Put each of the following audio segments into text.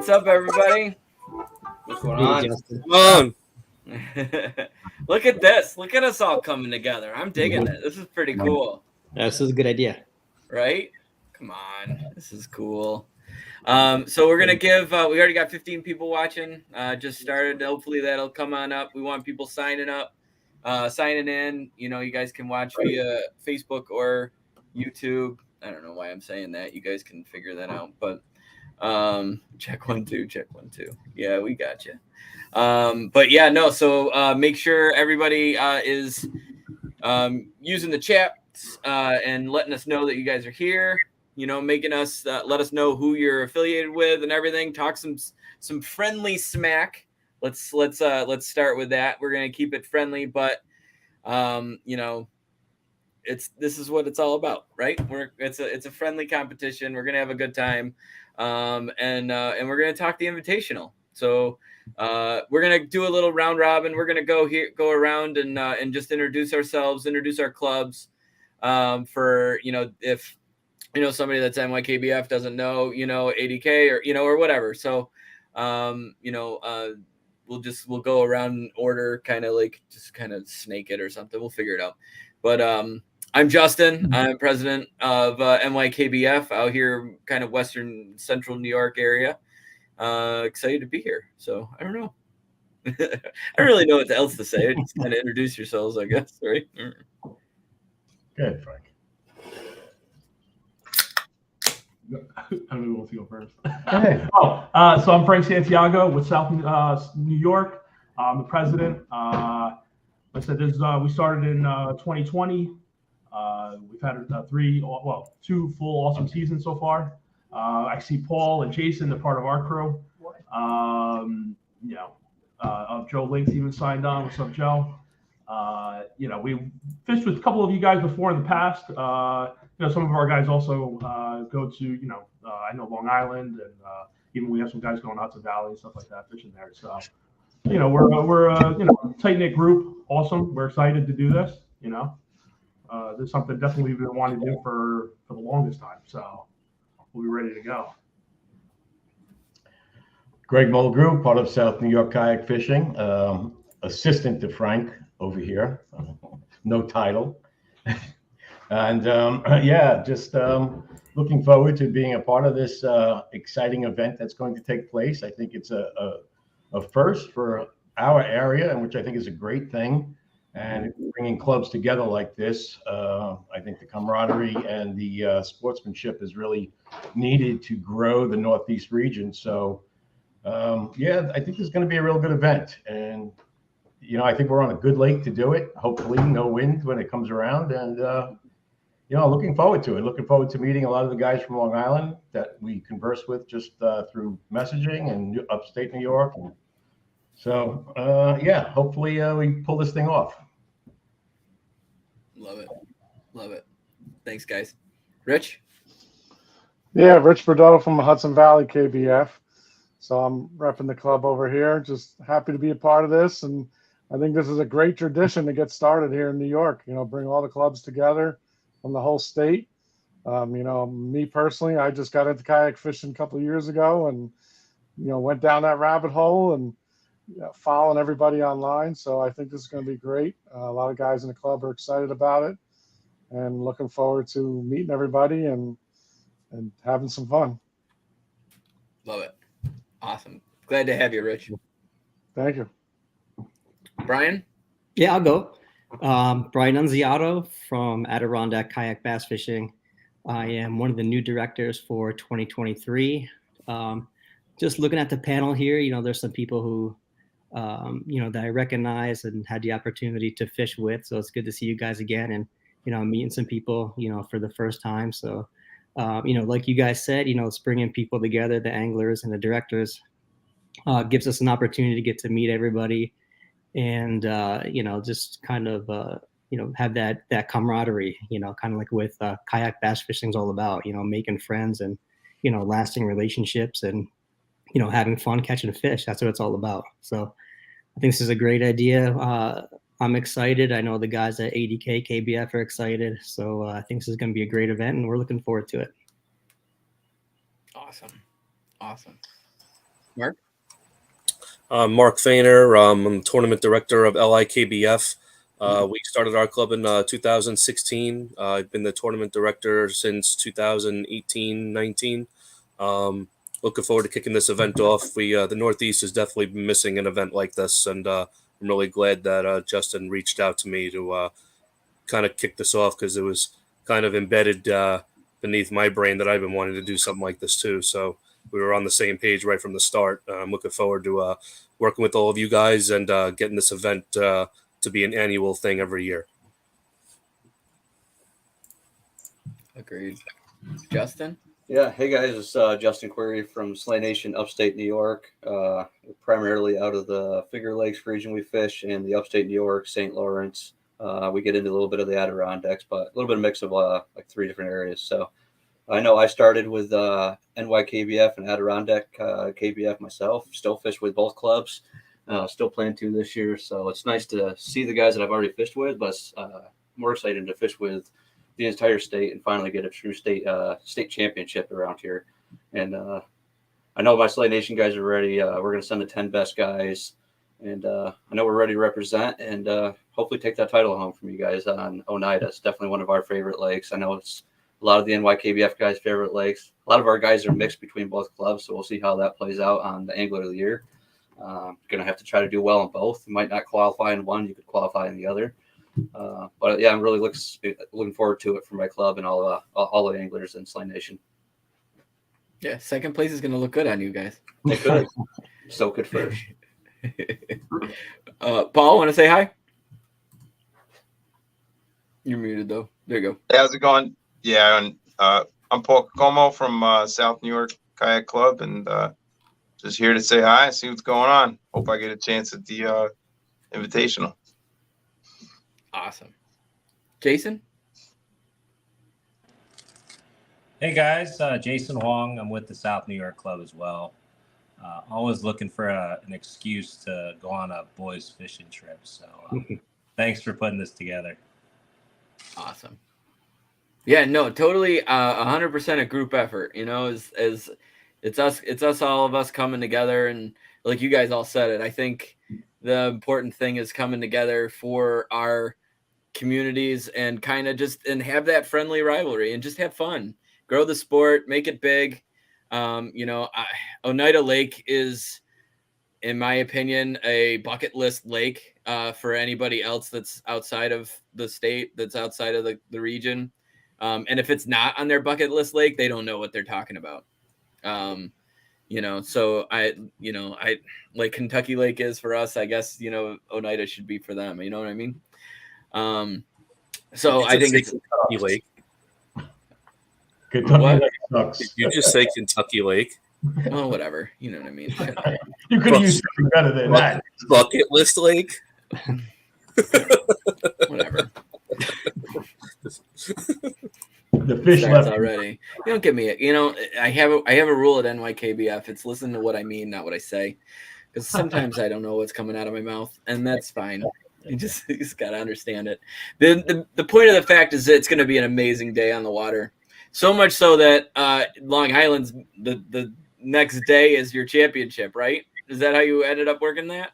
What's up, everybody? What's going Hey, on? Justin. Come on. Look at this. Look at us all coming together. I'm digging it. This is pretty cool, This is a good idea. right? Come on. This is cool. So we're going to give, we already got 15 people watching. Just started. Hopefully that'll come on up. We want people signing up, signing in. You know, you guys can watch via Facebook or YouTube. I don't know why I'm saying that. You guys can figure that out. But check 1 2, check 1 2. Yeah, we got you. But yeah, no. So make sure everybody is using the chat and letting us know that you guys are here. You know, making us let us know who you're affiliated with and everything. Talk some friendly smack. Let's start with that. We're gonna keep it friendly, but you know, this is what it's all about, right? It's a friendly competition. We're gonna have a good time, and we're gonna talk the Invitational. So we're gonna do a little round robin. We're gonna go around and just introduce ourselves, introduce our clubs. For if somebody that's NYKBF doesn't know ADK or whatever. So we'll go around in order, kind of like just kind of snake it or something. We'll figure it out. But I'm Justin. I'm president of NYKBF out here, kind of Western Central New York area. Excited to be here. So I don't know. I don't really know what else to say. Just kind of introduce yourselves, I guess, right? Good, Frank. I don't know who wants to go first. Hey. So I'm Frank Santiago with South New York. I'm the president. Like I said, we started in 2020. We've had 2 full awesome seasons so far. I see Paul and Jason, they're part of our crew. Joe Links even signed on. What's up, Joe? We fished with a couple of you guys before in the past. Some of our guys also go to, I know Long Island, and even we have some guys going out to Valley and stuff like that, fishing there. So, we're a tight-knit group. Awesome. We're excited to do this. There's something definitely we've been wanting to do for the longest time. So we'll be ready to go. Greg Mulgrew, part of South New York Kayak Fishing, assistant to Frank over here, no title. And just looking forward to being a part of this exciting event that's going to take place. I think it's a first for our area, and which I think is a great thing. And bringing clubs together like this, I think the camaraderie and the sportsmanship is really needed to grow the Northeast region. So, I think this is going to be a real good event. And, I think we're on a good lake to do it. Hopefully no wind when it comes around. And, looking forward to it. Looking forward to meeting a lot of the guys from Long Island that we converse with just through messaging and upstate New York. And so, hopefully we pull this thing off. Love it. Thanks, guys. Rich? Yeah, Rich Burdotto from Hudson Valley KBF. So I'm repping the club over here. Just happy to be a part of this. And I think this is a great tradition to get started here in New York. Bring all the clubs together from the whole state. Me personally, I just got into kayak fishing a couple of years ago and, went down that rabbit hole and following everybody online. So I think this is going to be great. A lot of guys in the club are excited about it and looking forward to meeting everybody and having some fun. Love it. Awesome. Glad to have you, Rich. Thank you. Brian? Yeah, I'll go. Brian Nunziato from Adirondack Kayak Bass Fishing. I am one of the new directors for 2023. Just looking at the panel here, there's some people who, that I recognize and had the opportunity to fish with. So it's good to see you guys again and, meeting some people, for the first time. So, like you guys said, it's bringing people together, the anglers and the directors, gives us an opportunity to get to meet everybody and, just kind of, have that camaraderie, kind of like with kayak bass fishing is all about, making friends and, lasting relationships and, having fun catching fish. That's what it's all about. So I think this is a great idea. I'm excited. I know the guys at ADK, KBF are excited. So I think this is going to be a great event and we're looking forward to it. Awesome. Mark? Mark Fainer. I'm the tournament director of LIKBF. We started our club in 2016. I've been the tournament director since 2018-19. Looking forward to kicking this event off. The Northeast has definitely been missing an event like this, and I'm really glad that Justin reached out to me to kind of kick this off, because it was kind of embedded beneath my brain that I've been wanting to do something like this too. So we were on the same page right from the start. I'm looking forward to working with all of you guys and getting this event to be an annual thing every year. Agreed. Justin? Yeah, hey guys, it's Justin Query from Slay Nation, upstate New York. Primarily out of the Finger Lakes region we fish, and the upstate New York, St. Lawrence. We get into a little bit of the Adirondacks, but a little bit of mix of like 3 different areas. So I know I started with NYKBF and Adirondack KBF myself. Still fish with both clubs. Still plan to this year. So it's nice to see the guys that I've already fished with, but more excited to fish with the entire state and finally get a true state championship around here. And I know my Slay Nation guys are ready. We're going to send the 10 best guys, and I know we're ready to represent and hopefully take that title home from you guys on Oneida. It's definitely one of our favorite lakes. I know it's a lot of the NYKBF guys' favorite lakes. A lot of our guys are mixed between both clubs, so we'll see how that plays out on the Angler of the Year. Going to have to try to do well in both. You might not qualify in one, you could qualify in the other. But yeah, I'm really looking forward to it for my club and all the anglers in Slay Nation. Yeah, second place is going to look good on you guys. It could. So could first. Paul, want to say hi? You're muted though. There you go. Hey, how's it going? Yeah, and I'm Paul Como from South New York Kayak Club, and just here to say hi, see what's going on. Hope I get a chance at the Invitational. Awesome. Jason? Hey guys, Jason Wong. I'm with the South New York Club as well. Always looking for an excuse to go on a boys fishing trip. So thanks for putting this together. Awesome. Yeah, no, totally 100% a group effort, you know, as it's us, all of us coming together. And like you guys all said it, I think the important thing is coming together for our communities and kind of and have that friendly rivalry and just have fun, grow the sport, make it big. Oneida Lake is, in my opinion, a bucket list lake for anybody else that's outside of the state, that's outside of the region. And if it's not on their bucket list lake, they don't know what they're talking about. So I like Kentucky Lake is for us, I guess, Oneida should be for them. You know what I mean? So I think it's Kentucky Lake. Kentucky Lake sucks. Did you just say Kentucky Lake? Well, whatever. You know what I mean? You could use something better than that. Bucket list lake? Whatever. The fish Starts left already. You don't get me. I have a rule at NYKBF. It's listen to what I mean, not what I say, because sometimes I don't know what's coming out of my mouth, and that's fine. You just got to understand it. The point of the fact is that it's going to be an amazing day on the water. So much so that Long Island's the next day is your championship, right? Is that how you ended up working that?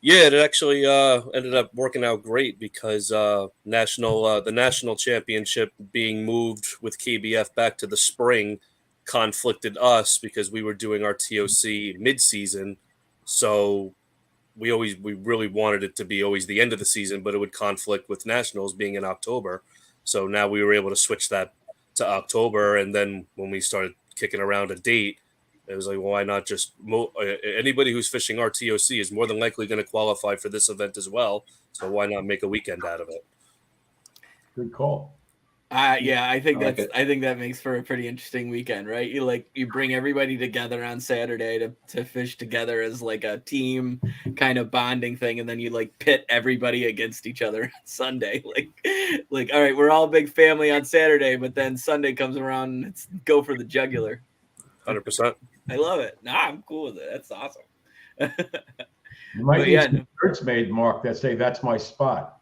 Yeah, it actually ended up working out great because the national championship being moved with KBF back to the spring conflicted us because we were doing our TOC mid-season. So we really wanted it to be always the end of the season, but it would conflict with nationals being in October. So now we were able to switch that to October. And then when we started kicking around a date, it was like, well, why not just anybody who's fishing our TOC is more than likely going to qualify for this event as well. So why not make a weekend out of it? Good call. Yeah, I think like it. I think that makes for a pretty interesting weekend, right? You bring everybody together on Saturday to fish together as like a team kind of bonding thing, and then you like pit everybody against each other on Sunday. Like all right, we're all a big family on Saturday, but then Sunday comes around and it's go for the jugular. 100%. I love it. Nah, I'm cool with it. That's awesome. You might But need yeah, some shirts made, Mark, that say that's my spot.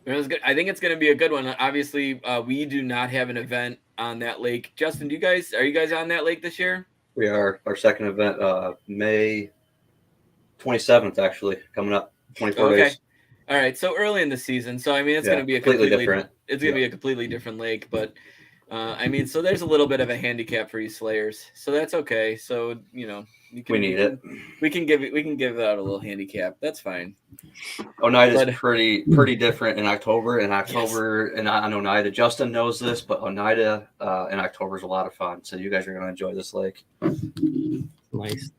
But It was good. I think it's going to be a good one. Obviously, we do not have an event on that lake. Justin, are you guys on that lake this year? We are. Our second event, May 27th, actually, coming up. 24 days. All right. So early in the season. So, I mean, it's going to be completely different. It's going to be a completely different lake. But, I mean, so there's a little bit of a handicap for you Slayers. So that's okay. So, you know. We need it. We can give out a little handicap. That's fine. Oneida is pretty different in October. And on Oneida, Justin knows this, but Oneida in October is a lot of fun. So you guys are going to enjoy this lake. Nice.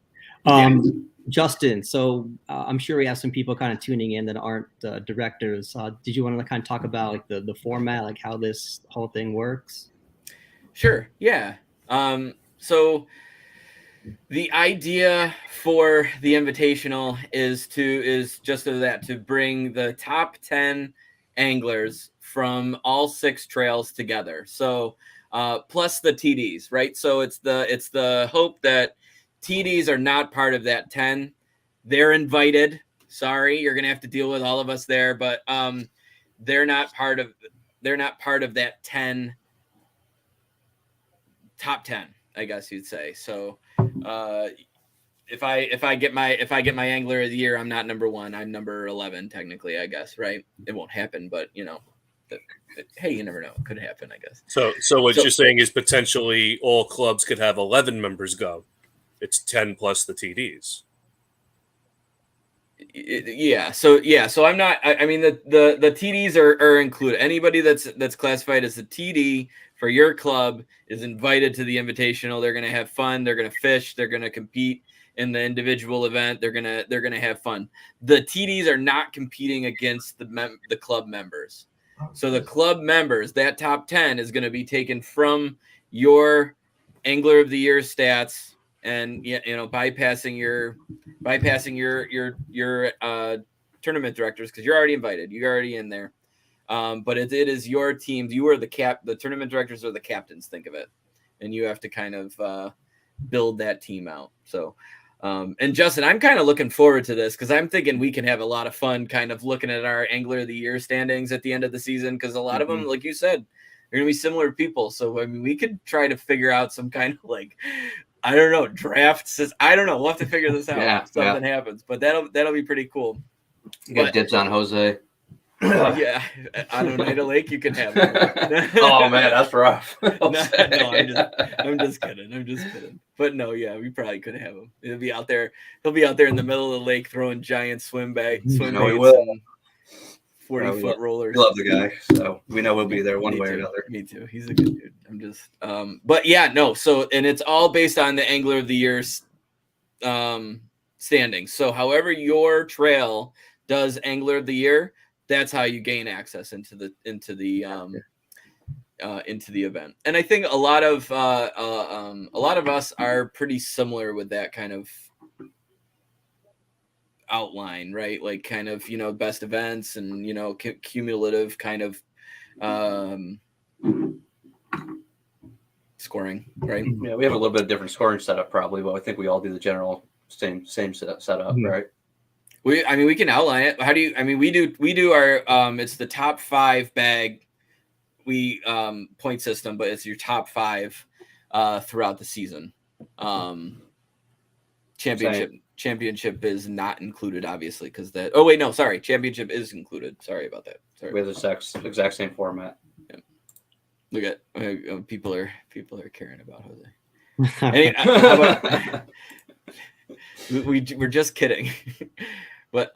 Justin, so I'm sure we have some people kind of tuning in that aren't directors. Did you want to kind of talk about like the format, like how this whole thing works? Sure. Yeah. So the idea for the Invitational is just to bring the top 10 anglers from all 6 trails together. So plus the TDs, right? So it's the hope that TDs are not part of that 10. They're invited. Sorry, you're gonna have to deal with all of us there, but they're not part of that 10 top 10, I guess you'd say. So if I get my angler of the year, I'm not number 1. I'm number 11 technically, I guess, right? It won't happen, but you know, hey, you never know. It could happen, I guess. So what you're saying is potentially all clubs could have 11 members go. It's 10 plus the TDs. Yeah. So I'm not. I mean, the TDs are included. Anybody that's classified as a TD for your club is invited to the Invitational. They're gonna have fun. They're gonna fish. They're gonna compete in the individual event. They're gonna have fun. The TDs are not competing against the club members. So the club members, that top 10 is going to be taken from your Angler of the Year stats, and bypassing your tournament directors, because you're already invited. You're already in there. But it is your team. You are the tournament directors are the captains, think of it. And you have to kind of build that team out. So, and Justin, I'm kind of looking forward to this because I'm thinking we can have a lot of fun kind of looking at our Angler of the Year standings at the end of the season, because a lot of them, like you said, they're going to be similar people. So, I mean, we could try to figure out some kind of I don't know, drafts. I don't know. We'll have to figure this out if something happens. But that'll be pretty cool. You got dibs on Jose. Yeah, on Oneida Lake, you can have it. Oh man, that's rough. I'm just kidding. But no, yeah, we probably could have him. He'll be out there in the middle of the lake throwing giant swim baits and 40-foot rollers. We love the guy, so we know we'll be there one way or another. Me too. He's a good dude. I'm just, but yeah, no. So, and it's all based on the Angler of the Year's standings. So, however your trail does Angler of the Year, that's how you gain access into the event. And I think a lot of us are pretty similar with that kind of outline, right? Like kind of, best events and, cumulative kind of scoring, right? Yeah, we have a little bit of different scoring setup probably, but I think we all do the general same setup, right? We can outline it. How do you? I mean, we do our it's the top 5 bag point system, but it's your top 5 throughout the season. Championship is not included, obviously, because that. Oh wait, no, sorry, championship is included. Sorry about that. Sorry. We have the exact same format. Yeah. Look at people are caring about Jose. Anyway, how about, we're just kidding. But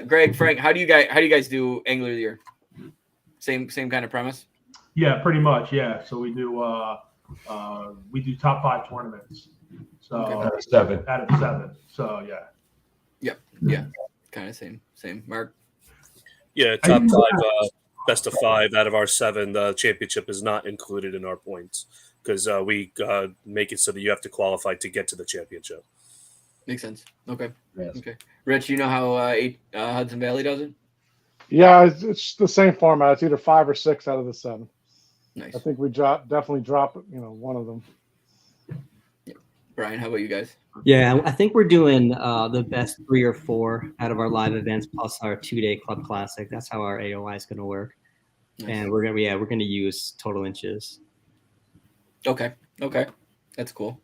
Greg, Frank, how do you guys do Angler of the Year? Same kind of premise? Yeah, pretty much. Yeah. So we do top 5 tournaments. So Out of 7. Out of 7. So yeah. Yeah. Kind of same. Mark. Yeah, top 5, best of 5 out of our 7. The championship is not included in our points because we make it so that you have to qualify to get to the championship. Makes sense. Okay. Yes. Okay. Rich, you know how Hudson Valley does it? Yeah, it's the same format. It's either 5 or 6 out of the 7. Nice. I think we definitely drop one of them. Yeah. Brian, how about you guys? Yeah, I think we're doing the best 3 or 4 out of our live events plus our 2-day club classic. That's how our AOI is going to work. Nice. And we're gonna use total inches. Okay, that's cool.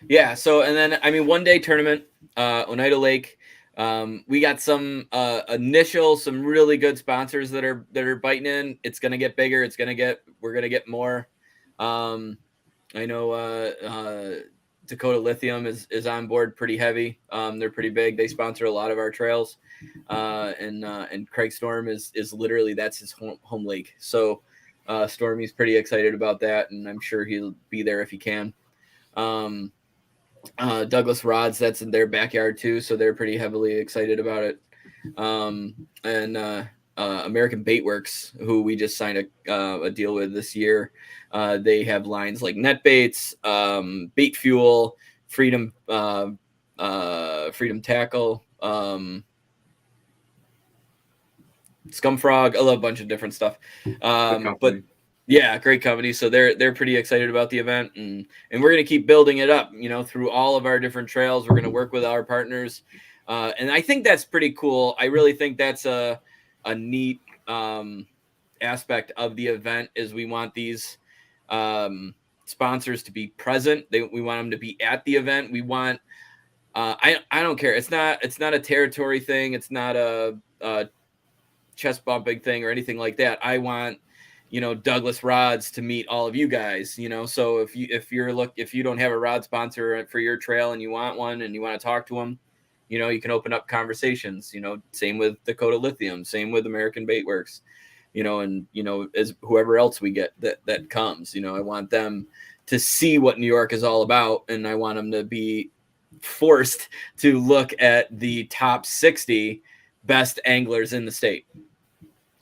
Yeah. So and then I mean 1-day tournament, Oneida Lake. We got some some really good sponsors that are biting in. It's gonna get bigger. We're gonna get more. I know Dakota Lithium is on board pretty heavy. They're pretty big. They sponsor a lot of our trails. And Craig Storm is literally that's his home lake. So Stormy's pretty excited about that, and I'm sure he'll be there if he can. Douglas Rods, that's in their backyard too, so they're pretty heavily excited about it. And American Baitworks, who we just signed a deal with this year, they have lines like net baits, bait fuel, freedom tackle, Scumfrog, I love a bunch of different stuff. But yeah, great company. So they're pretty excited about the event, and we're going to keep building it up, through all of our different trails. We're going to work with our partners. And I think that's pretty cool. I really think that's a neat aspect of the event is we want these sponsors to be present. We want them to be at the event. We want, I don't care. It's not a territory thing. It's not a chest bumping thing or anything like that. I want, Douglas Rods to meet all of you guys, so if you don't have a rod sponsor for your trail and you want one and you want to talk to them, you can open up conversations, same with Dakota Lithium, same with American Baitworks, and, as whoever else we get that comes, I want them to see what New York is all about. And I want them to be forced to look at the top 60 best anglers in the state.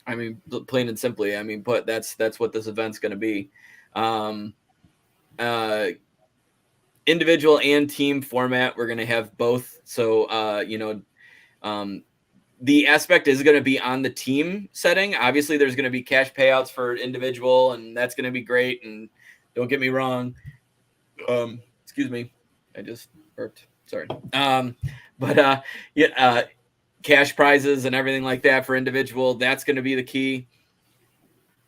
I mean, plain and simply, but that's what this event's going to be. Individual and team format, we're going to have both. So, the aspect is going to be on the team setting. Obviously, there's going to be cash payouts for individual, and that's going to be great. And don't get me wrong. Excuse me. I just burped. Sorry. Cash prizes and everything like that for individual, that's going to be the key.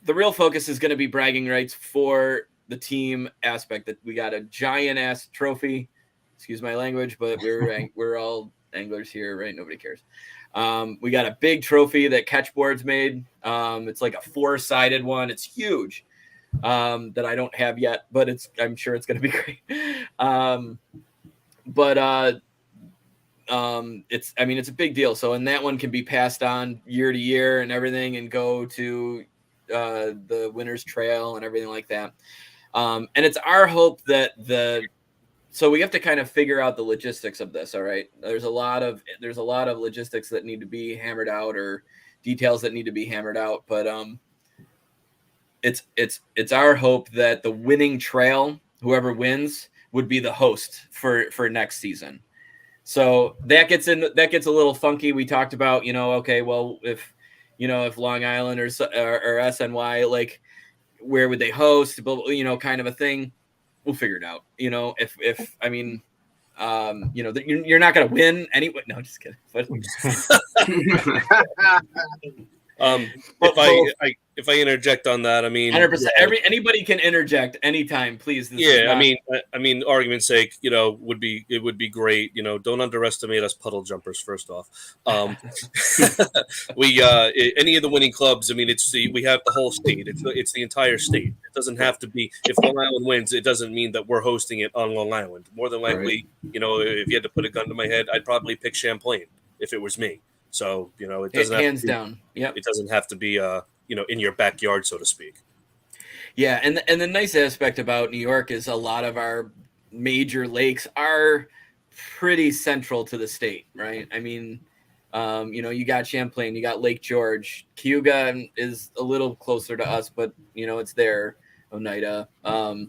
The real focus is going to be bragging rights for the team aspect. That we got a giant ass trophy. Excuse my language, but we're all anglers here, right? Nobody cares. We got a big trophy that Catchboard's made. It's like a 4-sided one. It's huge. That I don't have yet, but I'm sure it's going to be great. It's a big deal. So, and that one can be passed on year to year and everything, and go to the winner's trail and everything like that. And it's our hope that so we have to kind of figure out the logistics of this. All right. There's a lot of logistics that need to be hammered out, or details that need to be hammered out. But it's our hope that the winning trail, whoever wins, would be the host for next season. So that gets a little funky. We talked about, okay, well, if Long Island or SNY, like, where would they host? Kind of a thing. We'll figure it out. You're not going to win anyway. No, just kidding. But if I interject on that, 100%. Anybody can interject anytime, please. Argument's sake, it would be great. Don't underestimate us puddle jumpers. First off, we any of the winning clubs. we have the whole state. It's the entire state. It doesn't have to be. If Long Island wins, it doesn't mean that we're hosting it on Long Island. More than likely, if you had to put a gun to my head, I'd probably pick Champlain if it was me. So, it doesn't hands down. Yep. It doesn't have to be, in your backyard, so to speak. Yeah. And the nice aspect about New York is a lot of our major lakes are pretty central to the state, right? You got Champlain, you got Lake George, Cayuga is a little closer to us, but it's there. Oneida. What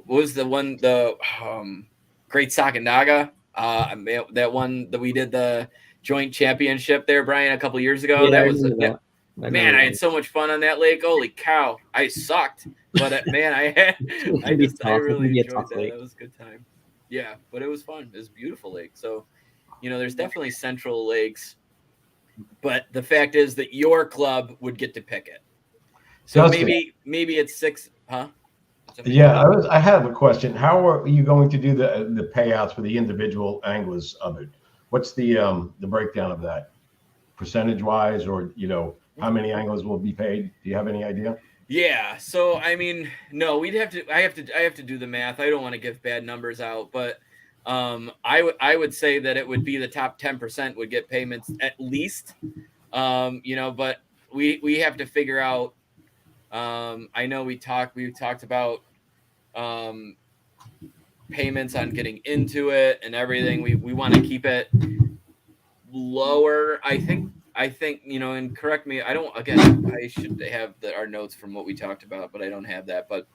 was the one, Great Sacandaga? That one that we did the joint championship there, Brian, a couple years ago. Yeah, I had so much fun on that lake. Holy cow. I sucked, but I really enjoyed that. That was a good time. Yeah, but it was fun. It was a beautiful lake. So, there's definitely central lakes, but the fact is that your club would get to pick it. So Justin. maybe it's 6, huh? Yeah, I have a question. How are you going to do the payouts for the individual anglers of it? What's the breakdown of that, percentage wise, or how many anglers will be paid? Do you have any idea? Yeah. So I mean, no, I have to do the math. I don't want to give bad numbers out, but I would say that it would be the top 10% would get payments at least. But we have to figure out. I know we talked about payments on getting into it and everything. We want to keep it lower. I think, and correct me. I should have our notes from what we talked about, but I don't have that. But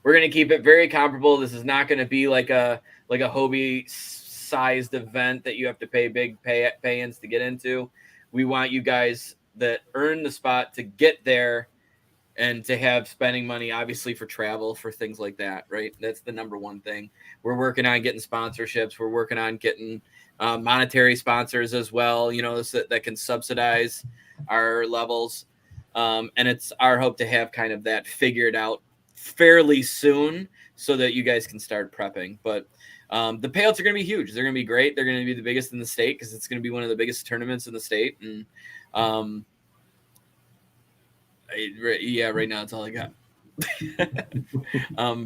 we're going to keep it very comparable. This is not going to be like a Hobie sized event that you have to pay big pay-ins to get into. We want you guys that earn the spot to get there and to have spending money, obviously, for travel, for things like that, right? That's the number one thing. We're working on getting sponsorships. We're working on getting monetary sponsors as well, that can subsidize our levels. And it's our hope to have kind of that figured out fairly soon so that you guys can start prepping. But the payouts are going to be huge. They're going to be great. They're going to be the biggest in the state because it's going to be one of the biggest tournaments in the state. And right now it's all I got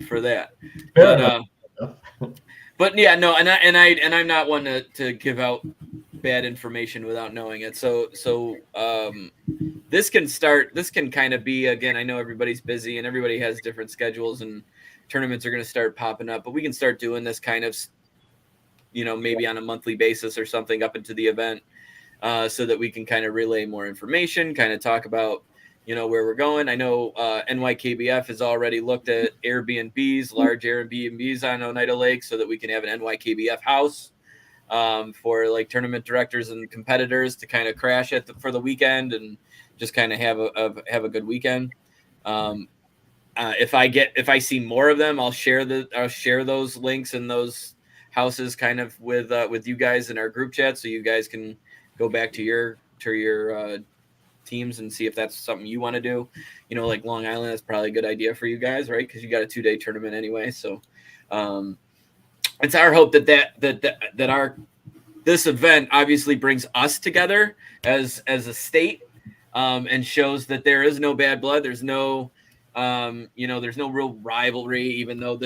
for that. But yeah, no, and I'm not one to give out bad information without knowing it. So this can kind of be, again, I know everybody's busy and everybody has different schedules and tournaments are going to start popping up, but we can start doing this kind of, maybe on a monthly basis or something up into the event, so that we can kind of relay more information, kind of talk about, where we're going. I know NYKBF has already looked at Airbnbs, large Airbnbs on Oneida Lake, so that we can have an NYKBF house for like tournament directors and competitors to kind of crash it for the weekend and just kind of have a good weekend. If I see more of them, I'll share those links and those houses kind of with you guys in our group chat, so you guys can go back to your teams and see if that's something you want to do. Like Long Island, that's probably a good idea for you guys, right? Because you got a 2-day tournament anyway. So it's our hope that this event obviously brings us together as a state, and shows that there is no bad blood. There's no there's no real rivalry, even though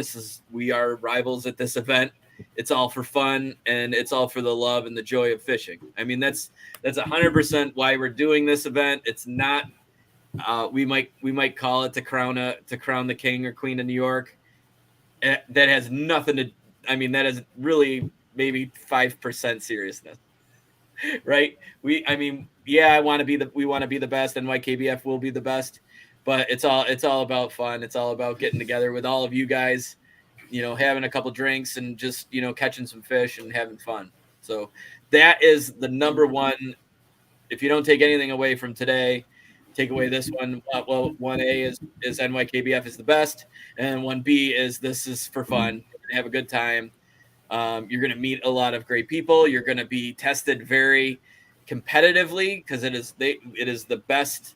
we are rivals at this event. It's all for fun and it's all for the love and the joy of fishing. I mean, that's 100% why we're doing this event. It's not, we might call it to crown the king or queen of New York. That has nothing to, that is really maybe 5% seriousness, right? We want to be the best, and NYKBF will be the best, but it's all about fun. It's all about getting together with all of you guys, having a couple drinks and just, catching some fish and having fun. So that is the number one. If you don't take anything away from today, take away this one. Well, 1A is NYKBF is the best, and 1B is this is for fun. You're gonna have a good time. You're going to meet a lot of great people. You're going to be tested very competitively because it is the best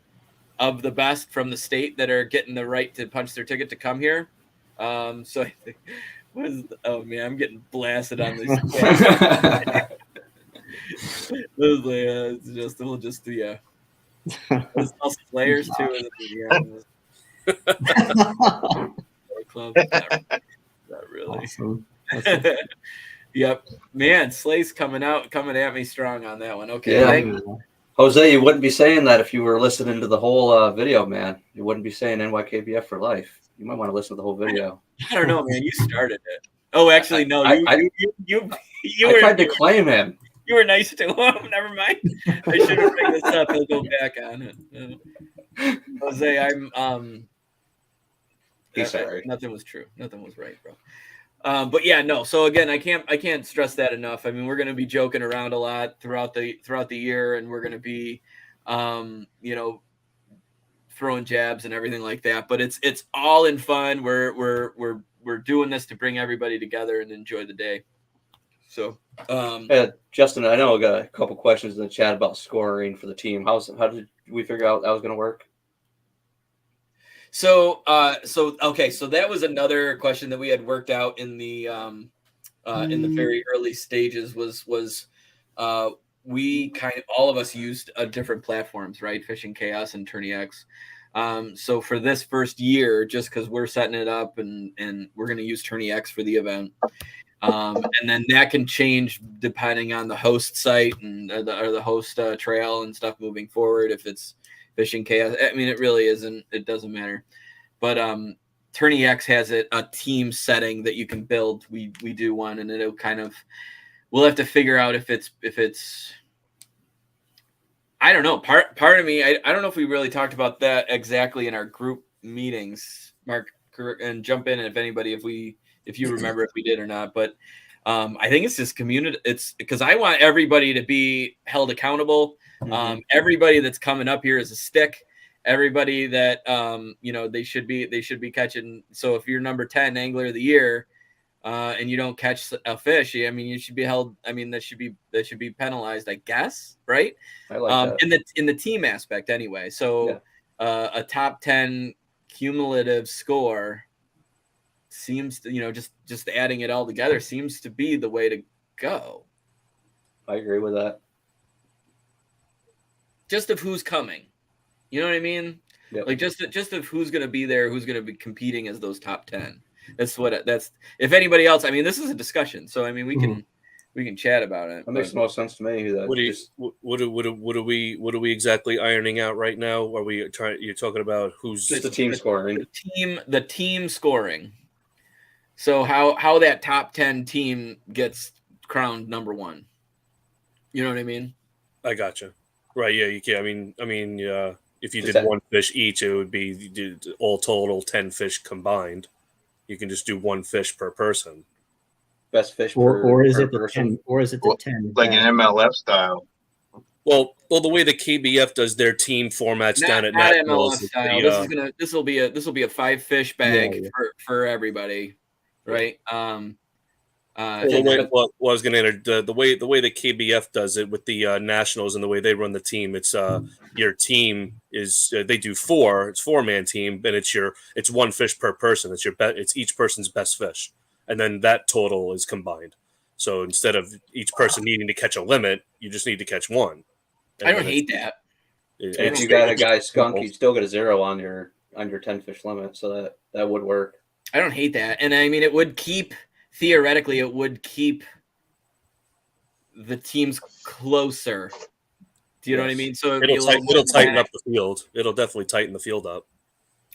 of the best from the state that are getting the right to punch their ticket to come here. So I think, oh man, I'm getting blasted on this. We'll just yeah. There's also players too. Club. Not really. Awesome. Yep, man, Slay's coming at me strong on that one. Okay, yeah. Jose, you wouldn't be saying that if you were listening to the whole video, man. You wouldn't be saying NYKBF for life. You might want to listen to the whole video. I don't know, man. You started it. Oh, actually, no. You tried to claim him. You were nice to him. Never mind. I should have bring this up. He'll go back on it. Jose, I'm sorry. Nothing was true. Nothing was right, bro. But yeah, no. So again, I can't stress that enough. I mean, we're going to be joking around a lot throughout the year, and we're going to be, throwing jabs and everything like that. But it's all in fun. We're we're doing this to bring everybody together and enjoy the day. So, Justin, I know I got a couple questions in the chat about scoring for the team. How did we figure out that was going to work? So that was another question that we had worked out in the very early stages. Was we kind of all of us used different platforms, right? Fishing Chaos and Tourney X. So for this first year, just because we're setting it up and we're going to use Tourney X for the event. And then that can change depending on the host site and or the host trail and stuff moving forward. If it's Fishing Chaos, I mean, it really isn't. It doesn't matter. But Tourney X has a team setting that you can build. We do one, and it'll kind of. We'll have to figure out if it's. I don't know. Part of me, I don't know if we really talked about that exactly in our group meetings, Mark, and jump in if you remember if we did or not. But I think it's just community. It's because I want everybody to be held accountable. Mm-hmm. Everybody that's coming up here is a stick. Everybody that they should be catching. So if you're number 10 angler of the year, and you don't catch a fish, I mean, you should be held. I mean, that should be penalized, I guess, right? I like that. In the team aspect, anyway. So a top 10 cumulative score seems to, just adding it all together seems to be the way to go. I agree with that. Just of who's coming, you know what I mean? Yep. Like just of who's going to be there, who's going to be competing as those top 10. That's if anybody else, I mean, this is a discussion, so I mean, we can chat about it. That makes the most sense to me. What are we exactly ironing out right now? Are we trying? You're talking about who's just the team scoring? The team scoring. So how that top 10 team gets crowned number 1. You know what I mean? I gotcha. Right. Yeah. You can. I mean. If you did one fish each, it would be all total 10 fish combined. You can just do one fish per person. Best fish or is per it the person? 10? Or is it the 10? Like an MLF style. Well, the way the KBF does their team formats down at not Nationals, MLF style. This will be a 5 fish bag for everybody, right? I was going to enter the way the KBF does it with the Nationals and the way they run the team. It's your team is they do 4. It's 4-man team, and it's one fish per person. It's each person's best fish, and then that total is combined. So instead of each person needing to catch a limit, you just need to catch one. I don't hate that. If you got a guy skunk, you still get a 0 on your 10 fish limit, so that would work. I don't hate that, and I mean theoretically, it would keep the teams closer. Do you know what I mean? So it'll tighten up the field. It'll definitely tighten the field up.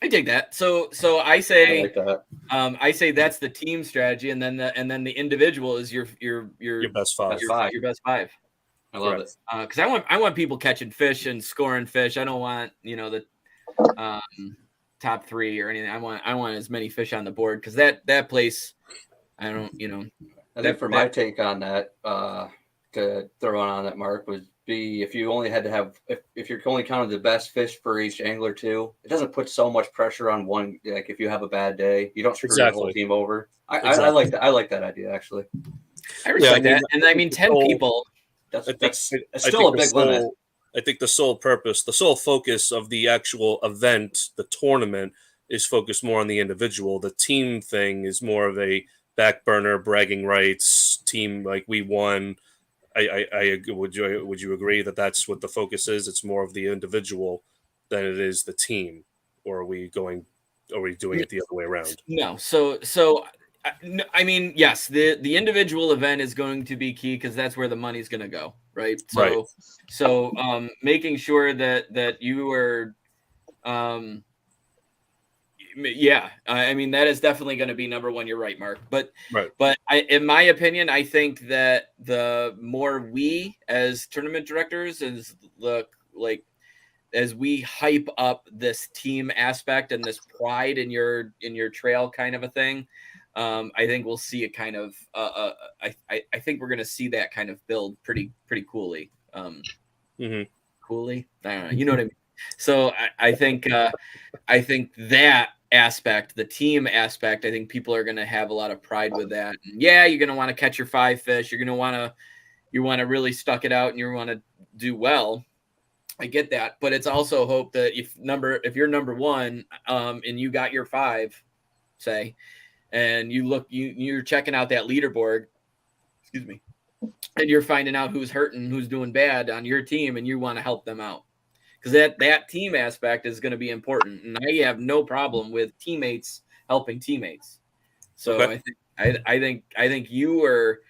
I dig that. So I say, I like that. I say that's the team strategy, and then the individual is your best 5. Your best 5. I love it. Because I want people catching fish and scoring fish. I don't want the top 3 or anything. I want as many fish on the board because that place. I don't, I think for my take on that, to throw on that, Mark, would be if you only had to have, if you're only counting the best fish for each angler too, it doesn't put so much pressure on one. Like if you have a bad day, you don't screw the whole team over. I like that. I like that idea actually. I respect that, and I mean 10 people. That's still a big limit. I think the sole focus of the actual event, the tournament, is focused more on the individual. The team thing is more of a back burner, bragging rights, team like we won. Would you agree that that's what the focus is? It's more of the individual than it is the team, or are we doing it the other way around? No. So I mean, yes, the individual event is going to be key because that's where the money's going to go, right? So making sure that you are, I mean, that is definitely going to be number 1. You're right, Mark. But in my opinion, I think that the more we as tournament directors as we hype up this team aspect and this pride in your trail kind of a thing, I think we'll see it kind of. I think we're going to see that kind of build pretty coolly. Coolly, I don't know. You know what I mean? So I think that aspect, the team aspect, I think people are going to have a lot of pride with that. And yeah, you're going to want to catch your 5 fish. You're going to want to really stuck it out and you want to do well. I get that, but it's also hope that if you're number 1, and you got your 5, say, and you're checking out that leaderboard, excuse me, and you're finding out who's hurting, who's doing bad on your team, and you want to help them out. Because that team aspect is going to be important, and I have no problem with teammates helping teammates. So Okay. I think you are,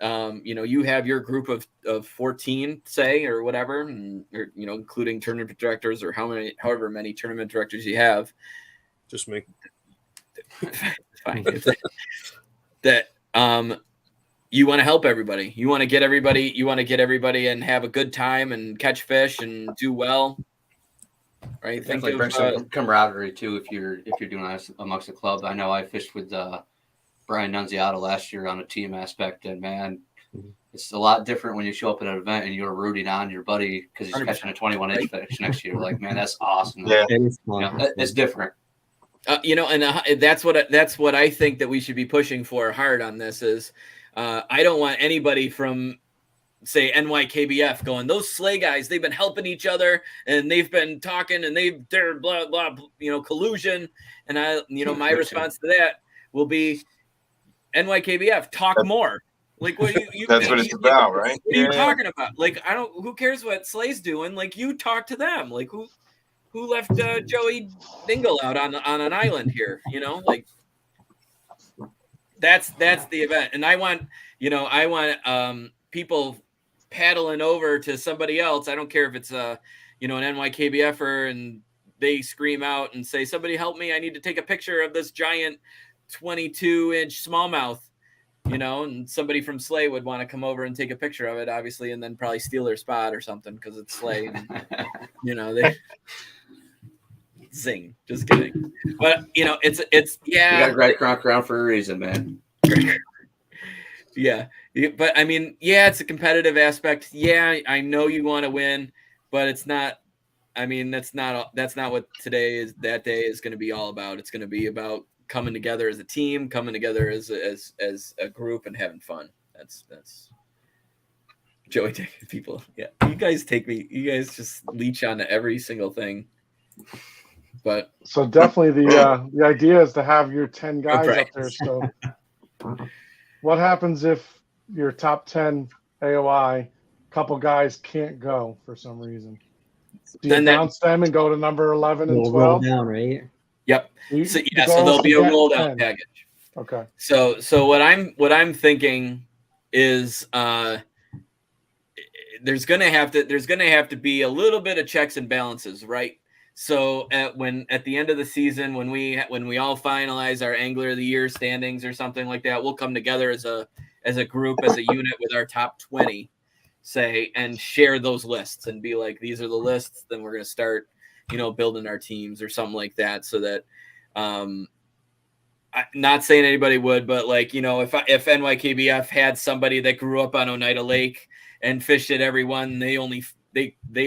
you have your group of 14, say, or whatever, or including tournament directors or however many tournament directors you have. Just me. Fine. That you want to help everybody. You want to get everybody and have a good time and catch fish and do well. Right. Definitely bring some camaraderie too if you're doing this amongst the club. I know I fished with Brian Nunziato last year on a team aspect, and man, it's a lot different when you show up at an event and you're rooting on your buddy because he's 100%. Catching a 21-inch fish next year. Like, man, that's awesome. Yeah, it's different. And that's what I think that we should be pushing for hard on this is. I don't want anybody from, say, NYKBF going, those sleigh guys, they've been helping each other and they've been talking and they're blah, blah, collusion. And my response to that will be NYKBF, talk more. Like, what that's what it's about, right? What are you talking about? Like, who cares what Slay's doing? Like, you talk to them. Like, who left Joey Dingle out on an island here? Like, that's the event. And I want people paddling over to somebody else. I don't care if it's an NYKBFer and they scream out and say, somebody help me. I need to take a picture of this giant 22-inch smallmouth, and somebody from Slay would want to come over and take a picture of it, obviously, and then probably steal their spot or something because it's Slay. And, they zing. Just kidding. But, it's yeah. You got a great ground for a reason, man. Yeah. But I mean, yeah, it's a competitive aspect. Yeah, I know you want to win, but it's not. I mean, that's not what that day is going to be all about. It's going to be about coming together as a team, coming together as a group, and having fun. That's Joey taking people. Yeah, you guys just leech on to every single thing. But so definitely the idea is to have your 10 guys right. up there. So what happens if your top 10 AOI couple guys can't go for some reason? Do you bounce them and go to number 11 and 12? Roll down, right? Yep. So there'll be a roll down package. Okay. So what I'm thinking is there's gonna have to be a little bit of checks and balances, right? So at the end of the season, when we all finalize our Angler of the Year standings or something like that, we'll come together as a group, as a unit with our top 20, say, and share those lists and be like, these are the lists. Then we're gonna start, building our teams or something like that, so that, I'm not saying anybody would, but like, if NYKBF had somebody that grew up on Oneida Lake and fished at every one, they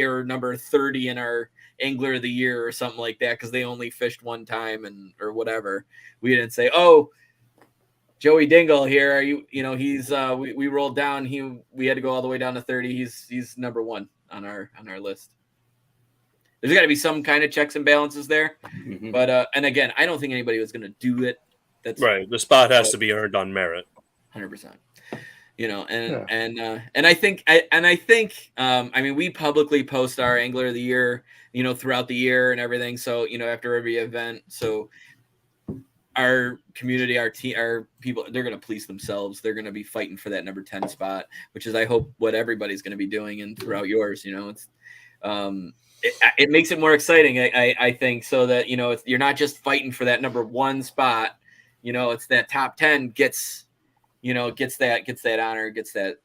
are number 30 in our Angler of the Year or something like that because they only fished one time or whatever. We didn't say, oh, Joey Dingle here, he's we rolled down, we had to go all the way down to 30. He's number 1 on our list. There's got to be some kind of checks and balances there. Mm-hmm. But and again, I don't think anybody was going to do it. That's right. The spot has to be earned on merit. 100%. And I think I mean, we publicly post our Angler of the Year, throughout the year and everything. So, after every event, so our community, our team, our people, they're going to police themselves. They're going to be fighting for that number 10 spot, which is, I hope, what everybody's going to be doing and throughout yours, it's, it makes it more exciting. I think so that, you're not just fighting for that number 1 spot, it's that top 10 gets that honor, gets that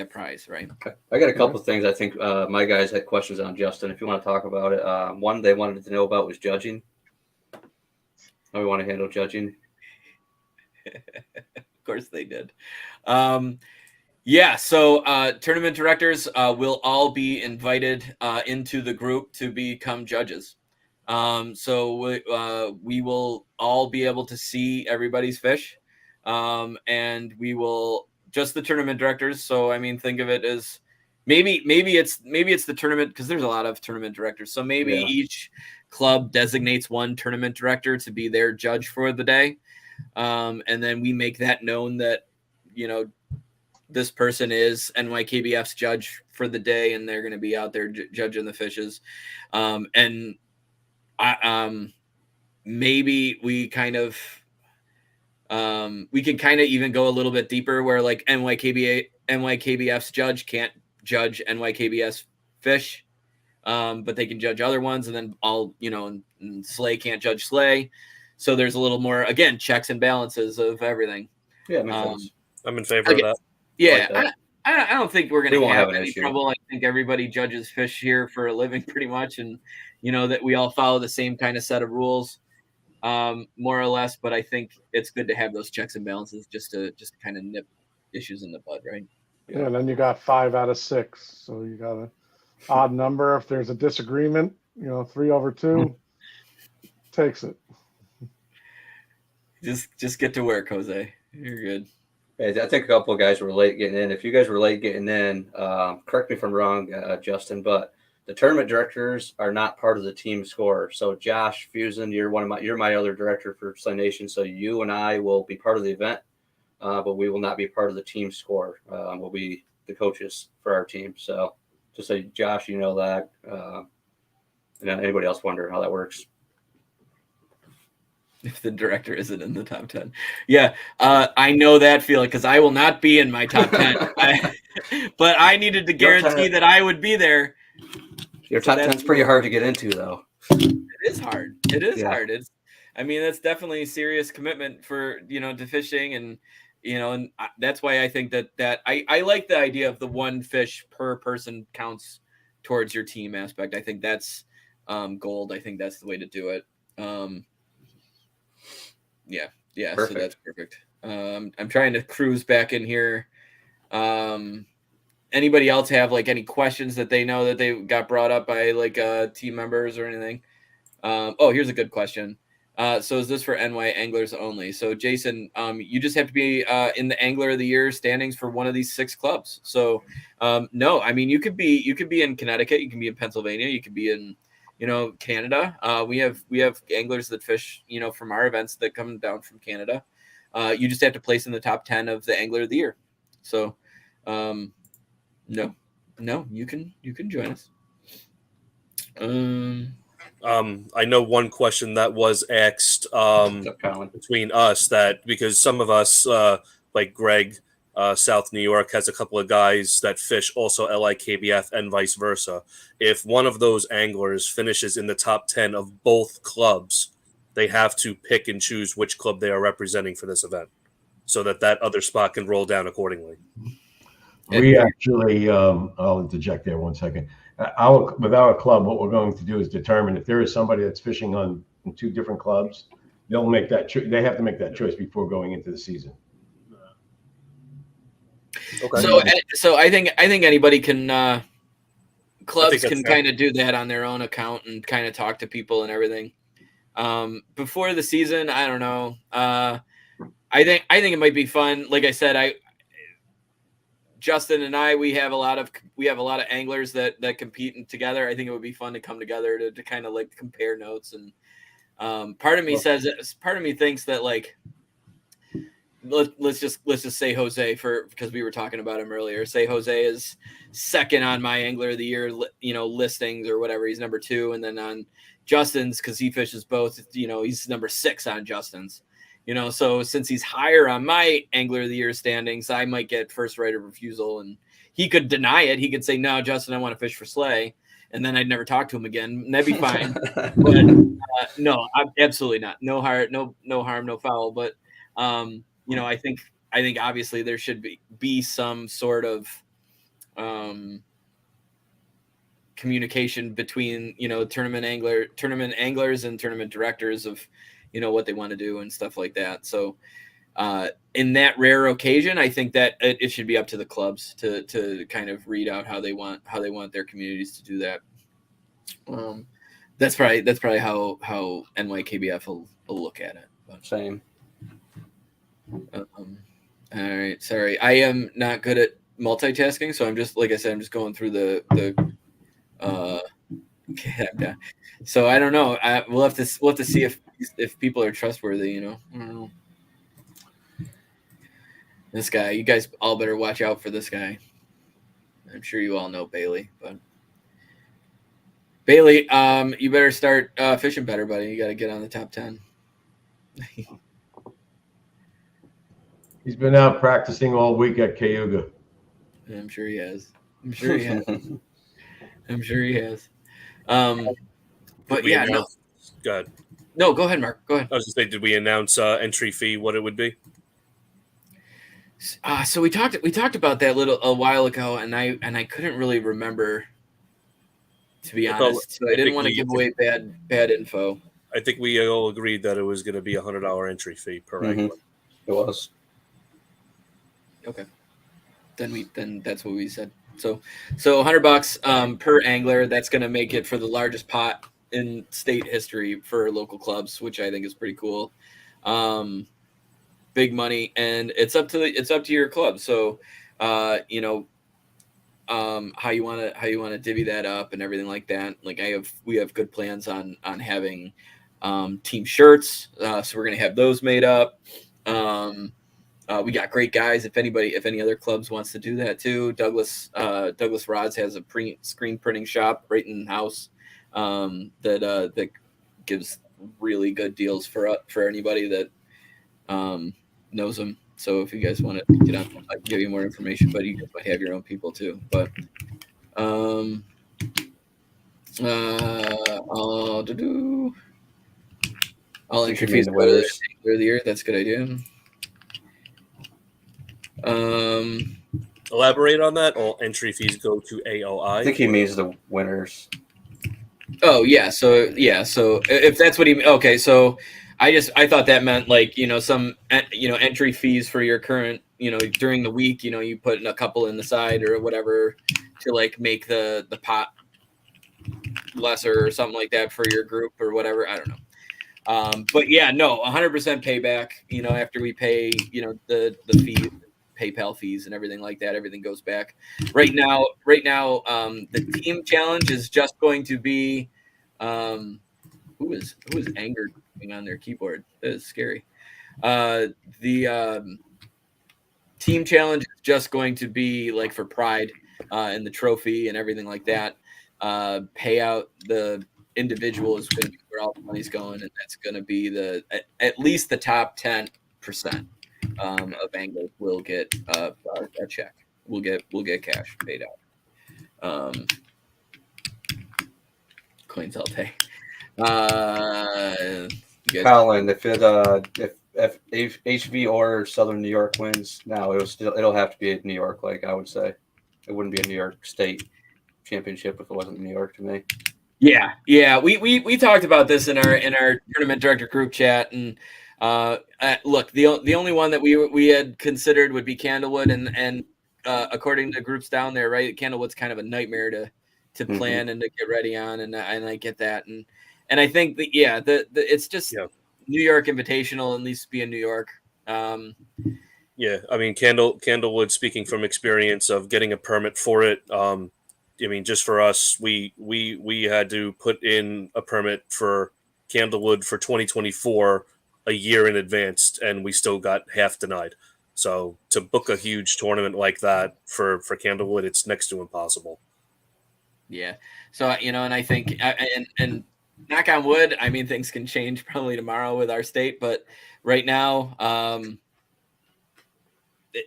prize, right? Okay. I got a couple of things I think my guys had questions on, Justin, if you want to talk about it. One they wanted to know about was judging. How we want to handle judging. Of course they did. Yeah, so tournament directors will all be invited into the group to become judges. So we will all be able to see everybody's fish, and we will just the tournament directors. So I mean, think of it as maybe it's the tournament, because there's a lot of tournament directors. So maybe Yeah. each club designates one tournament director to be their judge for the day, and then we make that known that this person is NYKBF's judge for the day, and they're going to be out there judging the fishes. And maybe we kind of we can kind of even go a little bit deeper, where like NYKBF's judge can't judge NYKBS fish, but they can judge other ones, and then and Slay can't judge Slay. So there's a little more, again, checks and balances of everything. Yeah, makes sense. I'm in favor of that. Yeah, like that. I don't think we're We going to won't have have an any issue. trouble. I think everybody judges fish here for a living pretty much, and that we all follow the same kind of set of rules, more or less. But I think it's good to have those checks and balances just to kind of nip issues in the bud, right? Yeah, and then you got 5 out of 6, so you got an odd number. If there's a disagreement, 3/2 takes it. Just get to work, Jose. You're good. I think a couple of guys were late getting in. If you guys were late getting in, correct me if I'm wrong, Justin, but the tournament directors are not part of the team score. So Josh Fusen, you're my other director for Slay Nation. So you and I will be part of the event, but we will not be part of the team score. We'll be the coaches for our team. So just so Josh, you know that. And anybody else wonder how that works? If the director isn't in the top 10. Yeah, I know that feeling, because I will not be in my top 10. But I needed to guarantee that I would be there. Your top 10 is pretty hard to get into, though. It is hard. It is hard. That's definitely a serious commitment for, to fishing. And, and that's why I think that I like the idea of the one fish per person counts towards your team aspect. I think that's gold. I think that's the way to do it. Yeah. Perfect. So that's perfect. I'm trying to cruise back in here. Anybody else have like any questions that they know that they got brought up by like team members or anything? Here's a good question. So is this for NY anglers only? So Jason, you just have to be in the Angler of the Year standings for one of these 6 clubs. So no, I mean, you could be in Connecticut, you can be in Pennsylvania, you could be in Canada. We have anglers that fish, from our events that come down from Canada. You just have to place in the top 10 of the Angler of the Year. So no, you can join us. I know one question that was asked between us, that because some of us, like Greg, South New York, has a couple of guys that fish also LIKBF and vice versa. If one of those anglers finishes in the top 10 of both clubs, they have to pick and choose which club they are representing for this event, so that other spot can roll down accordingly. We actually, I'll interject there 1 second. With our club, what we're going to do is determine if there is somebody that's fishing in 2 different clubs. They'll make that they have to make that choice before going into the season. Okay. So I think anybody can clubs can kind of do that on their own account and kind of talk to people and everything. Before the season, I don't know. I think it might be fun. Like I said, Justin and I, we have a lot of anglers that compete together. I think it would be fun to come together to kind of like compare notes. And part of me thinks that like, let's just say Jose, because we were talking about him earlier. Say Jose is second on my Angler of the Year, listings or whatever. He's number 2, and then on Justin's, because he fishes both, he's number 6 on Justin's. So since he's higher on my Angler of the Year standings, I might get first right of refusal, and he could deny it. He could say, "No, Justin, I want to fish for Slay," and then I'd never talk to him again. And that'd be fine. But no, absolutely not. No harm, no foul. But I think obviously there should be some sort of communication between tournament anglers and tournament directors of what they want to do and stuff like that. So in that rare occasion, I think that it should be up to the clubs to kind of read out how they want their communities to do that. That's probably how NYKBF will look at it. But, Same. all right, sorry, I am not good at multitasking, so I'm just, like I said, I'm just going through the. Okay, I'm done. So I don't know. We'll have to see if people are trustworthy. You know, I don't know. This guy, you guys all better watch out for this guy. I'm sure you all know Bailey, but Bailey, you better start fishing better, buddy. You got to get on the top 10. He's been out practicing all week at Cayuga. I'm sure he has. I'm sure he has. But We yeah, announced, go ahead. no, go ahead, Mark. Go ahead. I was just saying, did we announce entry fee, what it would be? So we talked about that a while ago, and I couldn't really remember, to be honest. So I didn't want to give away bad info. I think we all agreed that it was going to be $100 entry fee per angler. It was. Okay. Then that's what we said. So $100 per angler. That's going to make it for the largest pot in state history for local clubs, which I think is pretty cool. Big money, and it's up to your club. So, how you want to divvy that up and everything like that. Like we have good plans on having team shirts. So we're gonna have those made up. We got great guys. If any other clubs wants to do that too, Douglas Rods has a screen printing shop right in the house that gives really good deals for anybody that knows them. So if you guys want to get on, I can give you more information, but you guys might have your own people too. But I'll introduce the winners of the year. That's a good idea. Elaborate on that. All entry fees go to AOI. I think he means the winners. Oh yeah, so if that's what he okay, so I thought that meant like some entry fees for your current during the week you put a couple in the side or whatever to like make the pot lesser or something like that for your group or whatever, I don't know. But yeah, no, 100% payback. After we pay the fees, PayPal fees and everything like that, everything goes back. Right now, the team challenge is just going to be who is angered on their keyboard. That is scary. The team challenge is just going to be like for pride and the trophy and everything like that. Payout the individual is going to be where all the money's going, and that's going to be at least the top 10% of anglers will get a check. We'll get cash paid out. Coins all day. Colin, if HV or Southern New York wins, now it'll have to be a New York. Like I would say, it wouldn't be a New York State championship if it wasn't New York to me. Yeah. We talked about this in our tournament director group chat, and look, the only one that we had considered would be Candlewood, and according to groups down there, right, Candlewood's kind of a nightmare to plan and to get ready on, and I get that, and I think that it's just New York Invitational, at least be in New York. Yeah, I mean Candlewood, speaking from experience of getting a permit for it. I mean, just for us, we had to put in a permit for Candlewood for 2024 a year in advance, and we still got half denied. So to book a huge tournament like that for Candlewood, it's next to impossible. Yeah. So and I think and knock on wood, I mean things can change probably tomorrow with our state, but right now,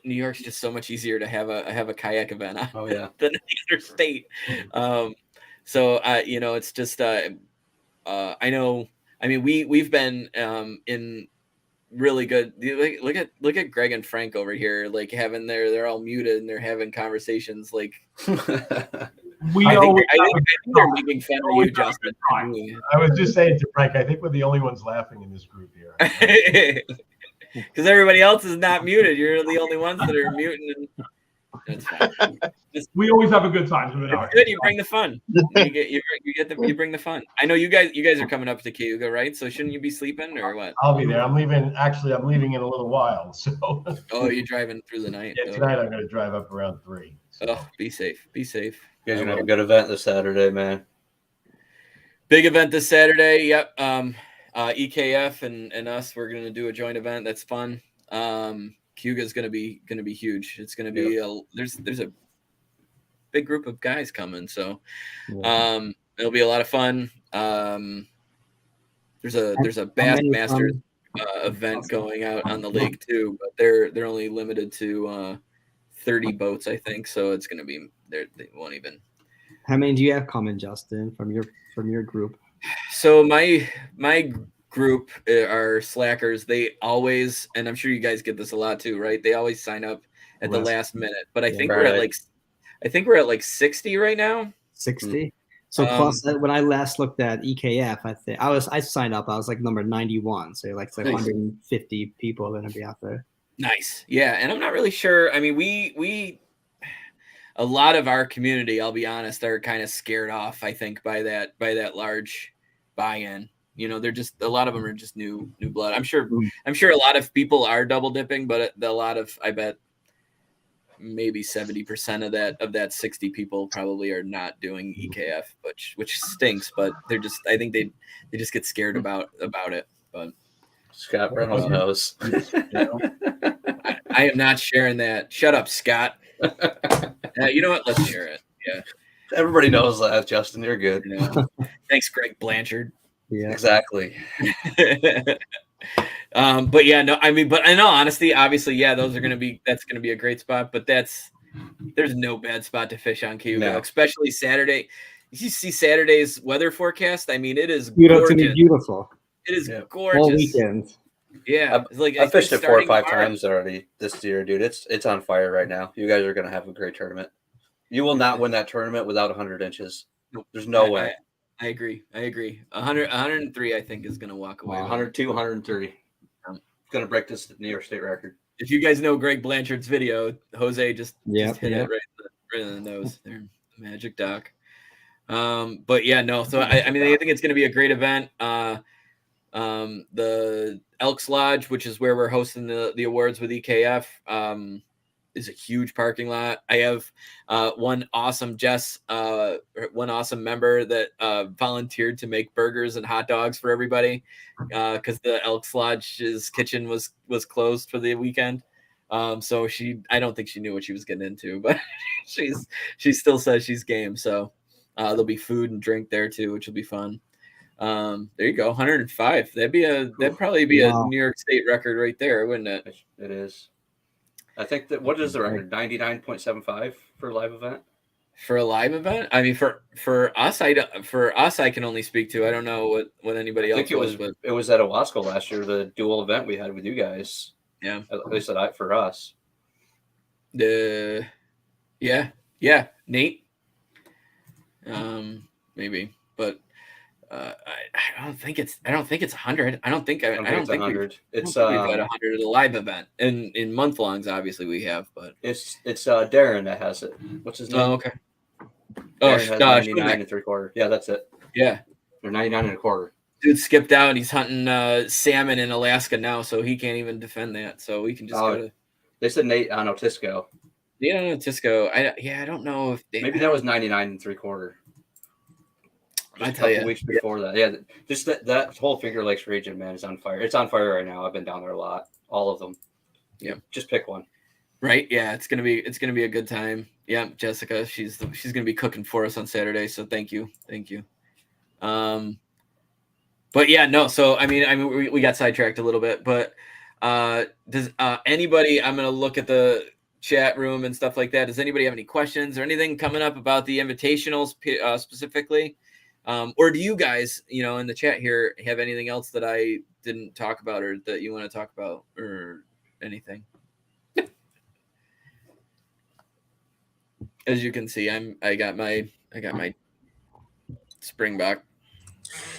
New York's just so much easier to have a kayak event on than any other state. So it's just I know. I mean, we've been in really good. Look at Greg and Frank over here, like they're all muted and they're having conversations like. I think they're making fun of you, Justin. I was just saying to Frank, I think we're the only ones laughing in this group here. because everybody else is not muted. You're the only ones that are muting. And that's fine. We always have a good time. It's good. You bring the fun. You bring the fun. I know you guys are coming up to Cayuga, right? So shouldn't you be sleeping or what? I'll be there. I'm leaving. Actually, I'm leaving in a little while. So. Oh, you're driving through the night. Yeah, tonight I'm going to drive up around 3. So. Oh, be safe. Be safe. You guys are gonna have a good event this Saturday, man. Big event this Saturday. Yep. EKF and us, we're gonna do a joint event. That's fun. Cayuga is gonna be huge. It's gonna be there's a big group of guys coming, so it'll be a lot of fun. There's a Bass Masters event going out on the lake too, but they're only limited to 30 boats, I think. So it's gonna be they won't even. How many do you have coming, Justin, from your group? So my group are slackers. They always, and I'm sure you guys get this a lot too, right? They always sign up at the last minute. But I think we're at like 60 right now. 60. So plus when I last looked at EKF, I signed up. I was like number 91. So like 150 people are gonna be out there. Nice. Yeah, and I'm not really sure. I mean, we a lot of our community, I'll be honest, are kind of scared off, I think, by that large buy-in. You know, they're just, a lot of them are just new blood. I'm sure a lot of people are double dipping, but a lot of, I bet maybe 70% of that 60 people probably are not doing EKF, which stinks, but they're just, I think they just get scared about it. But Scott Reynolds knows. I am not sharing that. Shut up, Scott. You know what? Let's share it. Yeah. Everybody knows that, Justin. You're good. Thanks, Greg Blanchard. Yeah. Exactly. But yeah, no, I mean, but in all honesty, obviously, yeah, that's gonna be a great spot. But there's no bad spot to fish on Cayuga, especially Saturday. You see Saturday's weather forecast. I mean, it is gorgeous. Beautiful. It is gorgeous. All weekend. Yeah, I fished it 4 or 5 times already this year, dude. It's on fire right now. You guys are gonna have a great tournament. You will not win that tournament without 100 inches. There's no way. I agree. 103, I think, is gonna walk away. 102, 103. Going to break this New York State record. If you guys know Greg Blanchard's video, Jose just hit it right in the nose. There, Magic Doc. But yeah, no. So I mean, I think it's going to be a great event. The Elks Lodge, which is where we're hosting the awards with EKF, is a huge parking lot. I have one awesome member that volunteered to make burgers and hot dogs for everybody because the Elks Lodge's kitchen was closed for the weekend. So I don't think she knew what she was getting into, but she still says she's game. So there'll be food and drink there too, which will be fun. There you go, 105. That'd probably be a New York State record right there, wouldn't it? It is. I think that what is the record? 99.75 for a live event. For a live event, I mean, for us, I can only speak to. I don't know what anybody else was. But it was at Owasco last year, the dual event we had with you guys. Yeah, at least for us. Yeah, Nate. Maybe, but. I don't think it's 100. I don't think we've had 100 at a live event. In month longs, obviously we have, but it's Darren that has it. What's his name? Oh, okay. Darren has 99 3/4. Yeah, that's it. Yeah, or 99 1/4. Dude skipped out. He's hunting salmon in Alaska now, so he can't even defend that. So we can just go to. They said Nate on Otisco. Yeah, Otisco. I don't know if maybe that was 99 3/4. I tell you, weeks before that, just that whole Finger Lakes region, man, is on fire. It's on fire right now. I've been down there a lot, all of them. Yeah, just pick one. Right? Yeah, it's gonna be a good time. Yeah, Jessica, she's gonna be cooking for us on Saturday, so thank you. But yeah, no. So I mean, we got sidetracked a little bit, but does anybody? I'm gonna look at the chat room and stuff like that. Does anybody have any questions or anything coming up about the invitationals specifically? Or do you guys, in the chat here, have anything else that I didn't talk about or that you want to talk about or anything? As you can see, I got my springbuck.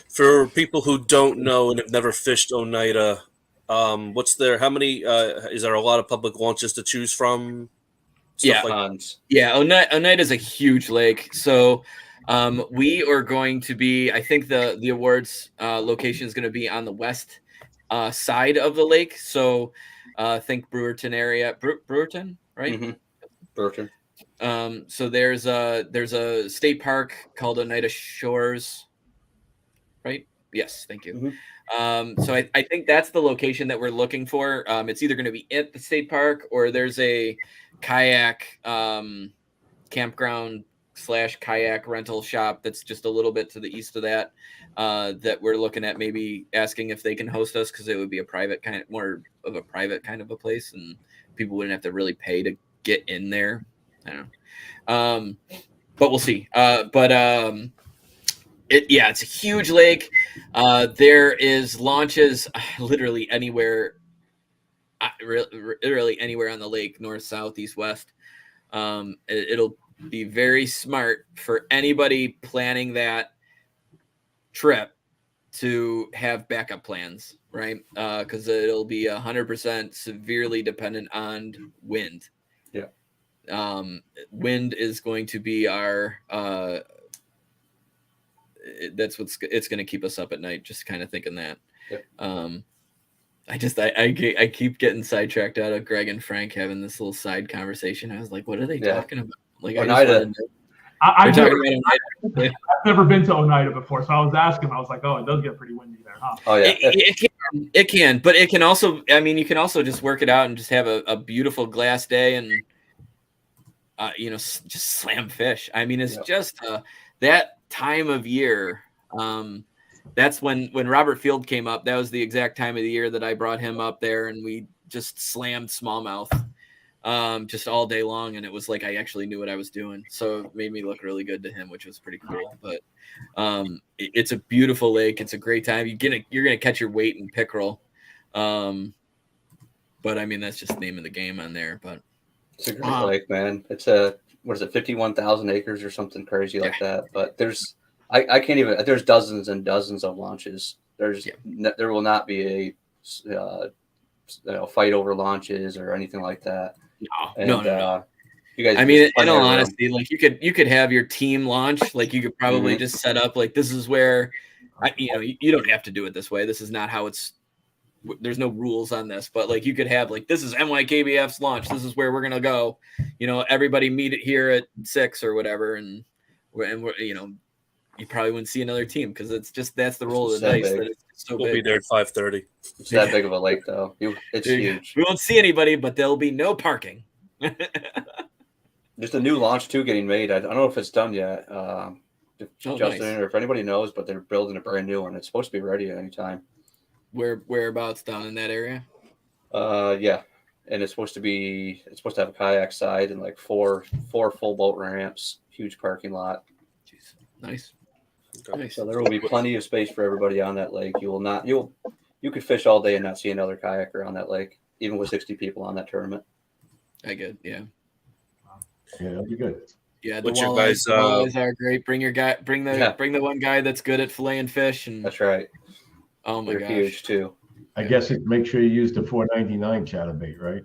For people who don't know and have never fished Oneida, What's there? How many? Is there a lot of public launches to choose from? Yeah. Tons. Yeah, Oneida is a huge lake. So we are going to be, I think the awards location is going to be on the west side of the lake. So think Brewerton area, Brewerton, right? Mm-hmm. Brewerton. So there's a state park called Oneida Shores, right? Yes, thank you. Mm-hmm. So I think that's the location that we're looking for. It's either going to be at the state park or there's a kayak campground / kayak rental shop that's just a little bit to the east of that that we're looking at maybe asking if they can host us, because it would be a private kind of more of a private kind of a place and people wouldn't have to really pay to get in there. I don't know. But we'll see. It's a huge lake. There is launches literally anywhere, literally anywhere on the lake, north, south, east, west. It'll be very smart for anybody planning that trip to have backup plans, right? Because it'll be 100% severely dependent on wind. Yeah. Wind is going to be our that's it's going to keep us up at night, just kind of thinking that. Yep. I keep getting sidetracked out of Greg and Frank having this little side conversation. I was like, what are they talking about? Like, I've never been to Oneida before, so I was asking. I was like, oh, it does get pretty windy there, huh? Oh yeah, it can, but it can also. I mean, you can also just work it out and just have a beautiful glass day and just slam fish. I mean, it's just that time of year. That's when Robert Field came up. That was the exact time of the year that I brought him up there, and we just slammed smallmouth just all day long, and it was like I actually knew what I was doing. So it made me look really good to him, which was pretty cool. But it's a beautiful lake. It's a great time. You're gonna catch your weight in pickerel. But I mean, that's just the name of the game on there. But it's a great lake, man. It's 51,000 acres or something crazy like that. But I can't even. There's dozens and dozens of launches. There will not be a fight over launches or anything like that. No. You guys. I mean, in all honesty, like you could have your team launch. Like you could probably just set up like this is where, you don't have to do it this way. This is not how it's. There's no rules on this, but like you could have like this is NYKBF's launch. This is where we're gonna go. Everybody meet it here at 6 or whatever, and we're you probably wouldn't see another team because it's just that's the roll of the dice. That it's so we'll big. be there at 5:30. It's that big of a lake, though. It's huge. We won't see anybody, but there'll be no parking. There's a new launch too getting made. I don't know if it's done yet. Justin, nice. or if anybody knows, but they're building a brand new one. It's supposed to be ready at any time. Whereabouts down in that area? Yeah, and it's supposed to have a kayak side and like four full boat ramps, huge parking lot. Jeez, nice. So there will be plenty of space for everybody on that lake. You could fish all day and not see another kayaker on that lake, even with 60 people on that tournament. I get, yeah. Yeah, that'd be good. Yeah, the walleyes are great. Bring your guy. Bring the one guy that's good at filleting fish. And that's right. Oh my gosh, huge too. I guess make sure you use the $4.99 chatterbait, right?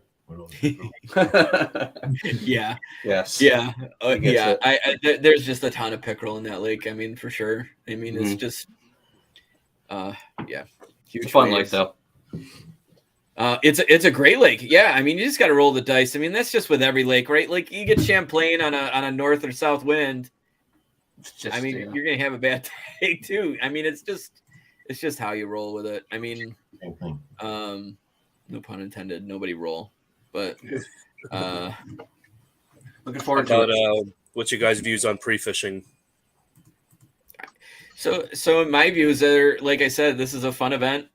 Yeah. Yes. Yeah. Yeah. There's just a ton of pickerel in that lake. I mean, for sure. I mean, it's just, huge. It's a fun lake though. It's a great lake. Yeah. I mean, you just got to roll the dice. I mean, that's just with every lake, right? Like you get Champlain on a north or south wind. You're gonna have a bad day too. I mean, it's just how you roll with it. I mean, no pun intended. Nobody roll. But looking forward to it. What's your guys' views on pre-fishing? So in my views are, like I said, this is a fun event.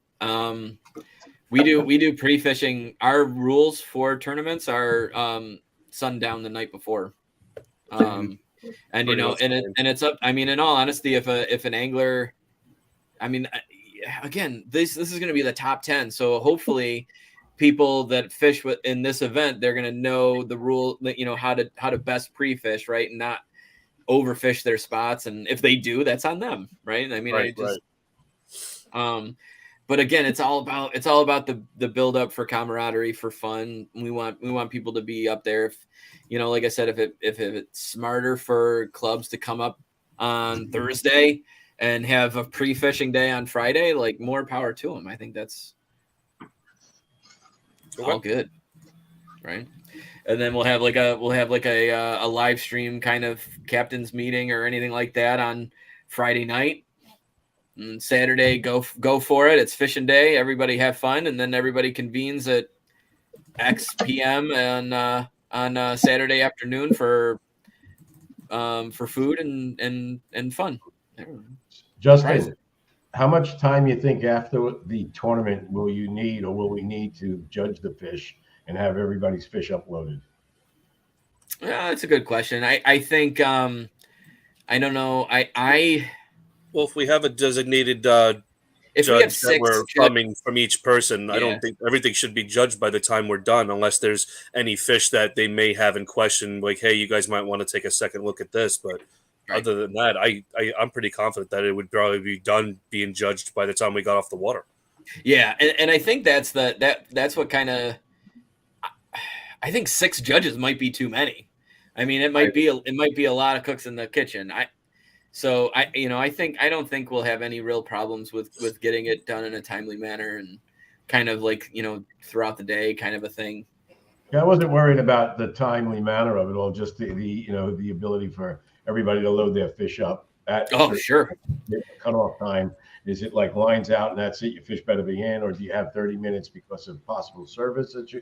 We do pre-fishing. Our rules for tournaments are sundown the night before. And it's up. I mean, in all honesty, if an angler, I mean, again, this is going to be the top 10. So hopefully, people that fish in this event, they're going to know the rule, how to best pre-fish, right, and not overfish their spots. And if they do, that's on them, right? I mean, but again, it's all about the build up for camaraderie, for fun. We want people to be up there. If, like I said, if it's smarter for clubs to come up on Thursday and have a pre-fishing day on Friday, like, more power to them. I think that's all good, right? And then we'll have like a live stream kind of captain's meeting or anything like that on Friday night. And Saturday, go for it. It's fishing day. Everybody have fun, and then everybody convenes at X p.m. on Saturday afternoon for food and fun. Justin, how much time you think after the tournament will you need, or will we need, to judge the fish and have everybody's fish uploaded? Yeah, that's a good question. I think I don't know. Well, if we have a designated if we judge have that 6 we're coming from each person, I Yeah. don't think everything should be judged by the time we're done, unless there's any fish that they may have in question, like, hey, you guys might want to take a second look at this. But other than that, I'm pretty confident that it would probably be done being judged by the time we got off the water. Yeah, and I think that's what kind of, I think 6 judges might be too many. I mean, it might be a lot of cooks in the kitchen. I don't think we'll have any real problems with getting it done in a timely manner and kind of like, throughout the day kind of a thing. Yeah, I wasn't worried about the timely manner of it all, just the ability for everybody to load their fish up at sure cutoff time. Is it like lines out and that's it? Your fish better be in, or do you have 30 minutes because of possible service that you?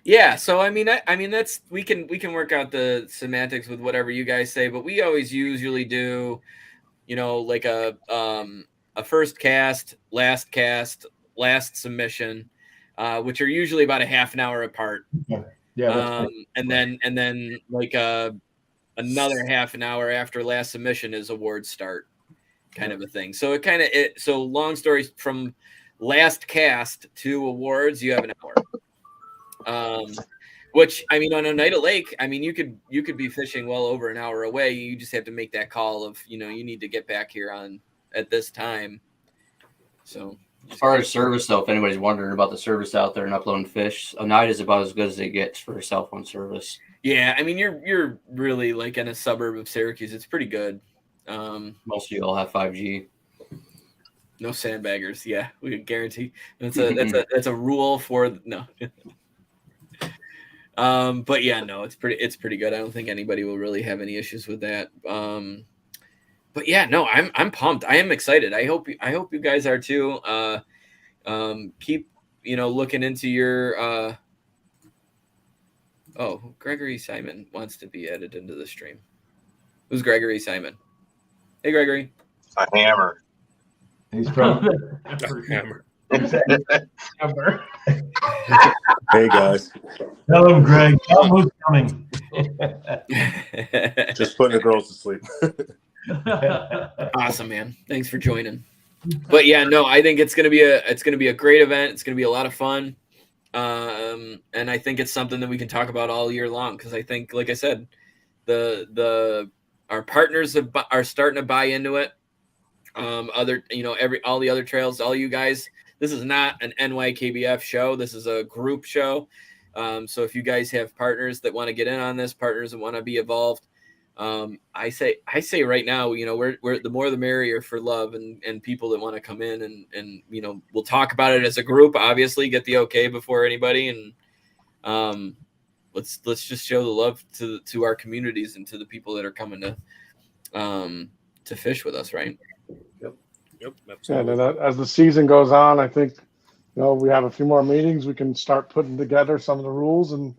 Yeah. So I mean that's we can work out the semantics with whatever you guys say, but we always usually do, like a first cast, last submission, which are usually about a half an hour apart. Yeah. And then like another half an hour after last submission is awards start, kind of a thing. So so long stories, from last cast to awards, you have an hour. Which, I mean, on a night of lake, I mean, you could be fishing well over an hour away. You just have to make that call of, you need to get back here at this time. So as far as service, though, if anybody's wondering about the service out there and uploading fish, a night is about as good as it gets for cell phone service. Yeah, I mean, you're really like in a suburb of Syracuse. It's pretty good. Most of you all have 5G. No sandbaggers. Yeah, we can guarantee. That's a rule for no. But yeah, no, it's pretty good. I don't think anybody will really have any issues with that. But yeah, no, I'm pumped. I am excited. I hope you guys are too. Keep looking into your. Oh, Gregory Simon wants to be added into the stream. Who's Gregory Simon? Hey, Gregory. A hammer. He's from Hammer. Hey guys. Tell him, Greg. Tell him who's coming. Just putting the girls to sleep. Awesome, man. Thanks for joining. But yeah, no, I think it's gonna be a great event. It's gonna be a lot of fun. And I think it's something that we can talk about all year long, because I think, like I said, our partners are starting to buy into it. All the other trails, all you guys. This is not an NYKBF show. This is a group show. So if you guys have partners that want to get in on this, partners that want to be involved, I say right now, we're the more the merrier for love and people that want to come in and we'll talk about it as a group. Obviously, get the okay before anybody, and let's just show the love to our communities and to the people that are coming to fish with us, right? Yep. And then as the season goes on, I think we have a few more meetings. We can start putting together some of the rules, and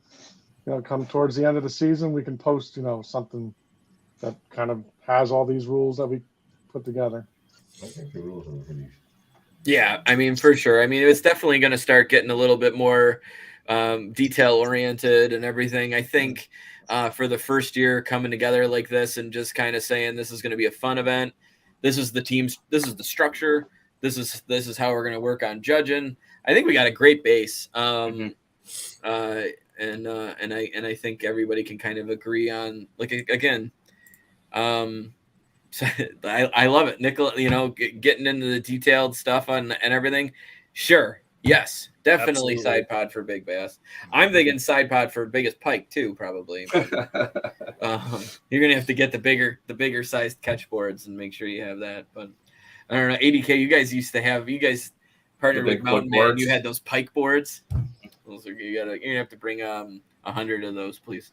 come towards the end of the season, we can post something that kind of has all these rules that we put together. I think the rules are pretty. Yeah, I mean, for sure. I mean, it's definitely going to start getting a little bit more detail oriented and everything. I think for the first year coming together like this and just kind of saying this is going to be a fun event. This is the teams. This is the structure. This is how we're going to work on judging. I think we got a great base. And I think everybody can kind of agree on, like, again, I love it. Nickel, getting into the detailed stuff and everything. Sure. Yes, definitely Absolutely. side pod for big bass. I'm thinking side pod for biggest pike too, probably. But, you're gonna have to get the bigger sized catch boards and make sure you have that. But I don't know, 80K. You guys partnered with Mountain Man. You had those pike boards. You're gonna have to bring 100 of those, please.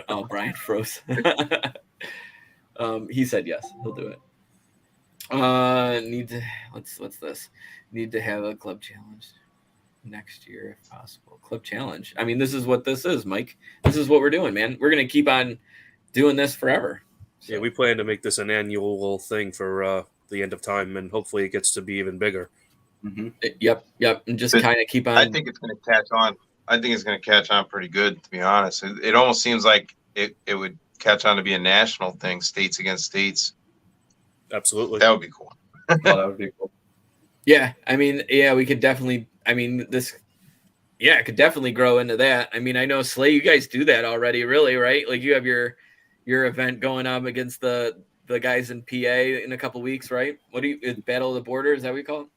Oh, Brian froze. He said yes, he'll do it. What's this? Need to have a club challenge next year if possible. Club challenge. I mean, this is what this is, Mike. This is what we're doing, man. We're gonna keep on doing this forever. So. Yeah, we plan to make this an annual thing for the end of time, and hopefully it gets to be even bigger. Mm-hmm. Yep, and just kind of keep on. I think it's going to catch on. I think it's going to catch on pretty good, to be honest. It almost seems like it would catch on to be a national thing, states against states. Absolutely, that would be cool. That would be cool. Yeah, I mean, we could definitely. I mean, it could definitely grow into that. I mean, I know Slay, you guys do that already, really, right? Like you have your event going up against the guys in PA in a couple weeks, right? What do you Battle of the Border? Is that what you call it?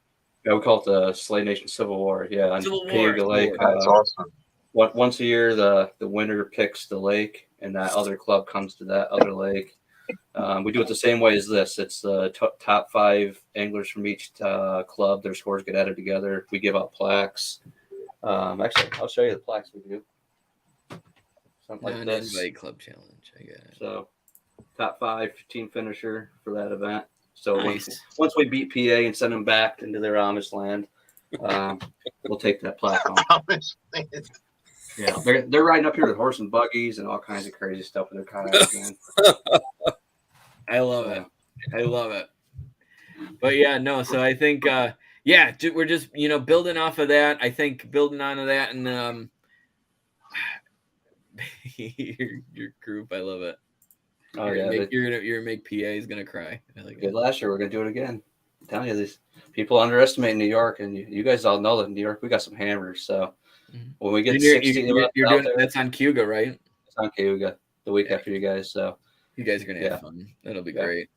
Yeah, we call it the Slay Nation Civil War. Yeah, on Civil Cayuga War. Lake. That's awesome. Once a year, the winner picks the lake, and that other club comes to that other lake. We do it the same way as this. It's the top 5 anglers from each club. Their scores get added together. We give out plaques. Actually, I'll show you the plaques we do. Something like this. Invite club challenge. I get it. So, top 5 team finisher for that event. So nice. once we beat PA and send them back into their Amish land, we'll take that plaque home. Yeah, they're riding up here with horse and buggies and all kinds of crazy stuff with their kayaks, man. I love it. But yeah, no. So I think, we're just building off of that. I think building onto that, and your group, I love it. Oh you're gonna make PA is gonna cry. I like it. Last year we're gonna do it again. I'm telling you, these people underestimate New York, and you guys all know that in New York we got some hammers. So when we get 60, you're doing there, that's on Cayuga, right? It's on Cayuga the week after you guys. So you guys are gonna have fun. That'll be great.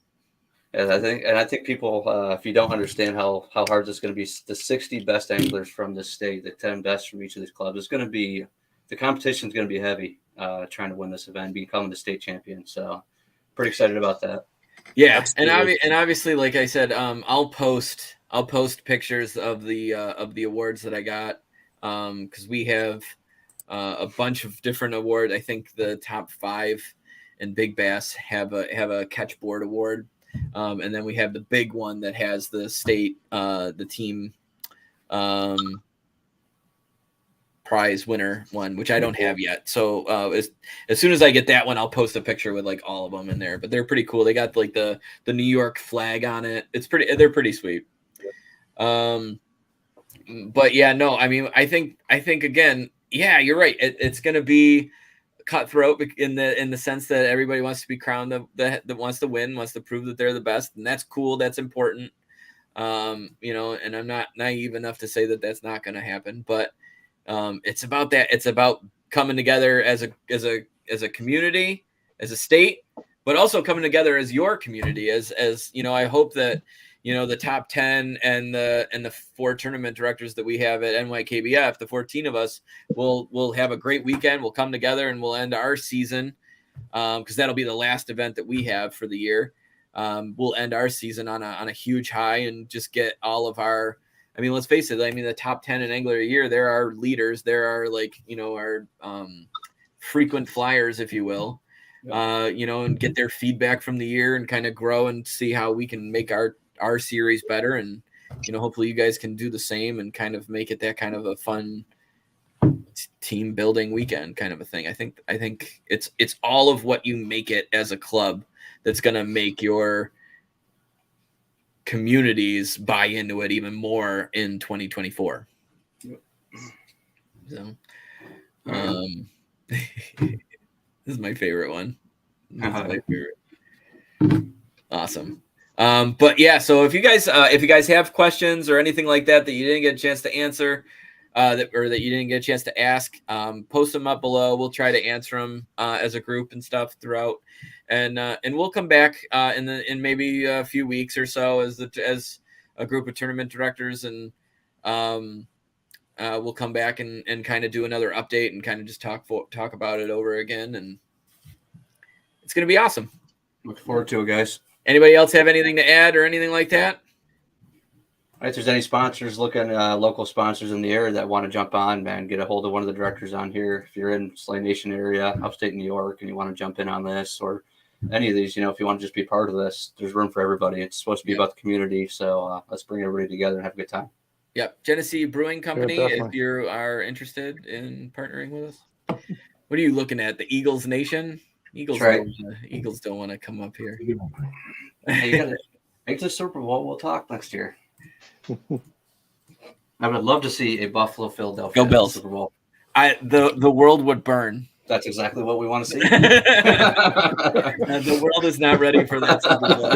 And I think people, if you don't understand how hard this is going to be, the 60 best anglers from this state, the 10 best from each of these clubs, it's going to be the competition is going to be heavy. Trying to win this event, becoming the state champion. So pretty excited about that. Yeah, and obviously, like I said, I'll post pictures of the awards that I got, because we have a bunch of different awards. I think the top 5 in big bass have a catch board award, and then we have the big one that has the state the team prize winner one, which I don't have yet. So as soon as I get that one, I'll post a picture with like all of them in there. But they're pretty cool. They got like the New York flag on it. They're pretty sweet. But yeah, no, I mean, I think again, yeah, you're right. It's gonna be cutthroat in the sense that everybody wants to be crowned that wants to win, wants to prove that they're the best, and that's cool. That's important. And I'm not naive enough to say that that's not going to happen, but it's about that. It's about coming together as a community, as a state, but also coming together as your community. As I hope that the top 10 and the 4 tournament directors that we have at NYKBF, the 14 of us, will have a great weekend. We'll come together and we'll end our season, because that'll be the last event that we have for the year. We'll end our season on a huge high and just get all of our. I mean, let's face it. I mean, the top 10 in angler a year, there are leaders. There are our frequent flyers, if you will, and get their feedback from the year and kind of grow and see how we can make our series better. And, hopefully you guys can do the same and kind of make it that kind of a fun team building weekend kind of a thing. I think it's all of what you make it as a club that's going to make your communities buy into it even more in 2024. So, this is my favorite one. This is my favorite. Awesome. But yeah, so if you guys have questions or anything like that you didn't get a chance to answer, that you didn't get a chance to ask, post them up below. We'll try to answer them as a group and stuff throughout, and we'll come back in maybe a few weeks or so as a group of tournament directors, and we'll come back and kind of do another update and kind of just talk about it over again, and it's gonna be awesome. Look forward to it, guys. Anybody else have anything to add or anything like that? All right, if there's any sponsors looking, local sponsors in the area that want to jump on, man, get a hold of one of the directors on here. If you're in Slay Nation area, upstate New York, and you want to jump in on this or any of these, if you want to just be part of this, there's room for everybody. It's supposed to be about the community, so let's bring everybody together and have a good time. Yep, Genesee Brewing Company. Yeah, if definitely. you are interested in partnering with us, what are you looking at? The Eagles Nation? Eagles don't want to come up here. Hey, you gotta make the Super Bowl. We'll talk next year. I would love to see a Buffalo Philadelphia Go Bills. Super Bowl. The world would burn. That's exactly what we want to see. The world is not ready for that Super Bowl.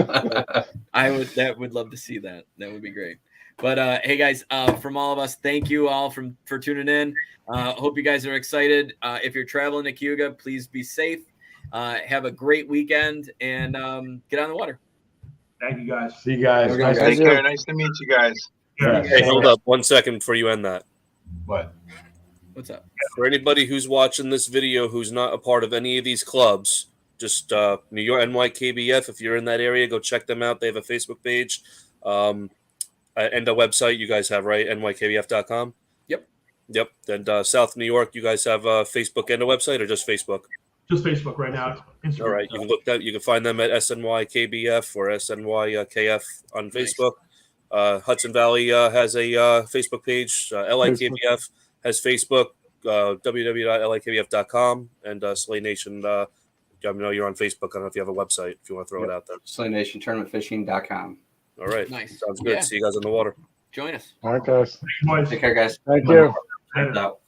Would love to see that. That would be great. But hey guys, from all of us, thank you all for tuning in. Hope you guys are excited. If you're traveling to Cayuga, please be safe. Have a great weekend and get on the water. Thank you, guys. See you guys. Okay, Nice Take to care. Nice to meet you guys. Yeah. Hey, hold up 1 second before you end that. What? What's up? For anybody who's watching this video who's not a part of any of these clubs, just New York NYKBF, if you're in that area, go check them out. They have a Facebook page and a website you guys have, right? nykbf.com. Yep. And South New York, you guys have Facebook and a website, or just Facebook? Just Facebook right now. Instagram. All right, you can look that. You can find them at SNYKBF or SNYKF on Facebook. Hudson Valley has a Facebook page. LIKBF has Facebook. www.likbf.com and Slay Nation. I know you're on Facebook. I don't know if you have a website. If you want to throw it out there. Slay Nation tournamentfishing.com. All right. Nice. Sounds good. Yeah. See you guys on the water. Join us. All right, guys. Boys. Take care, guys. Thank you. Out.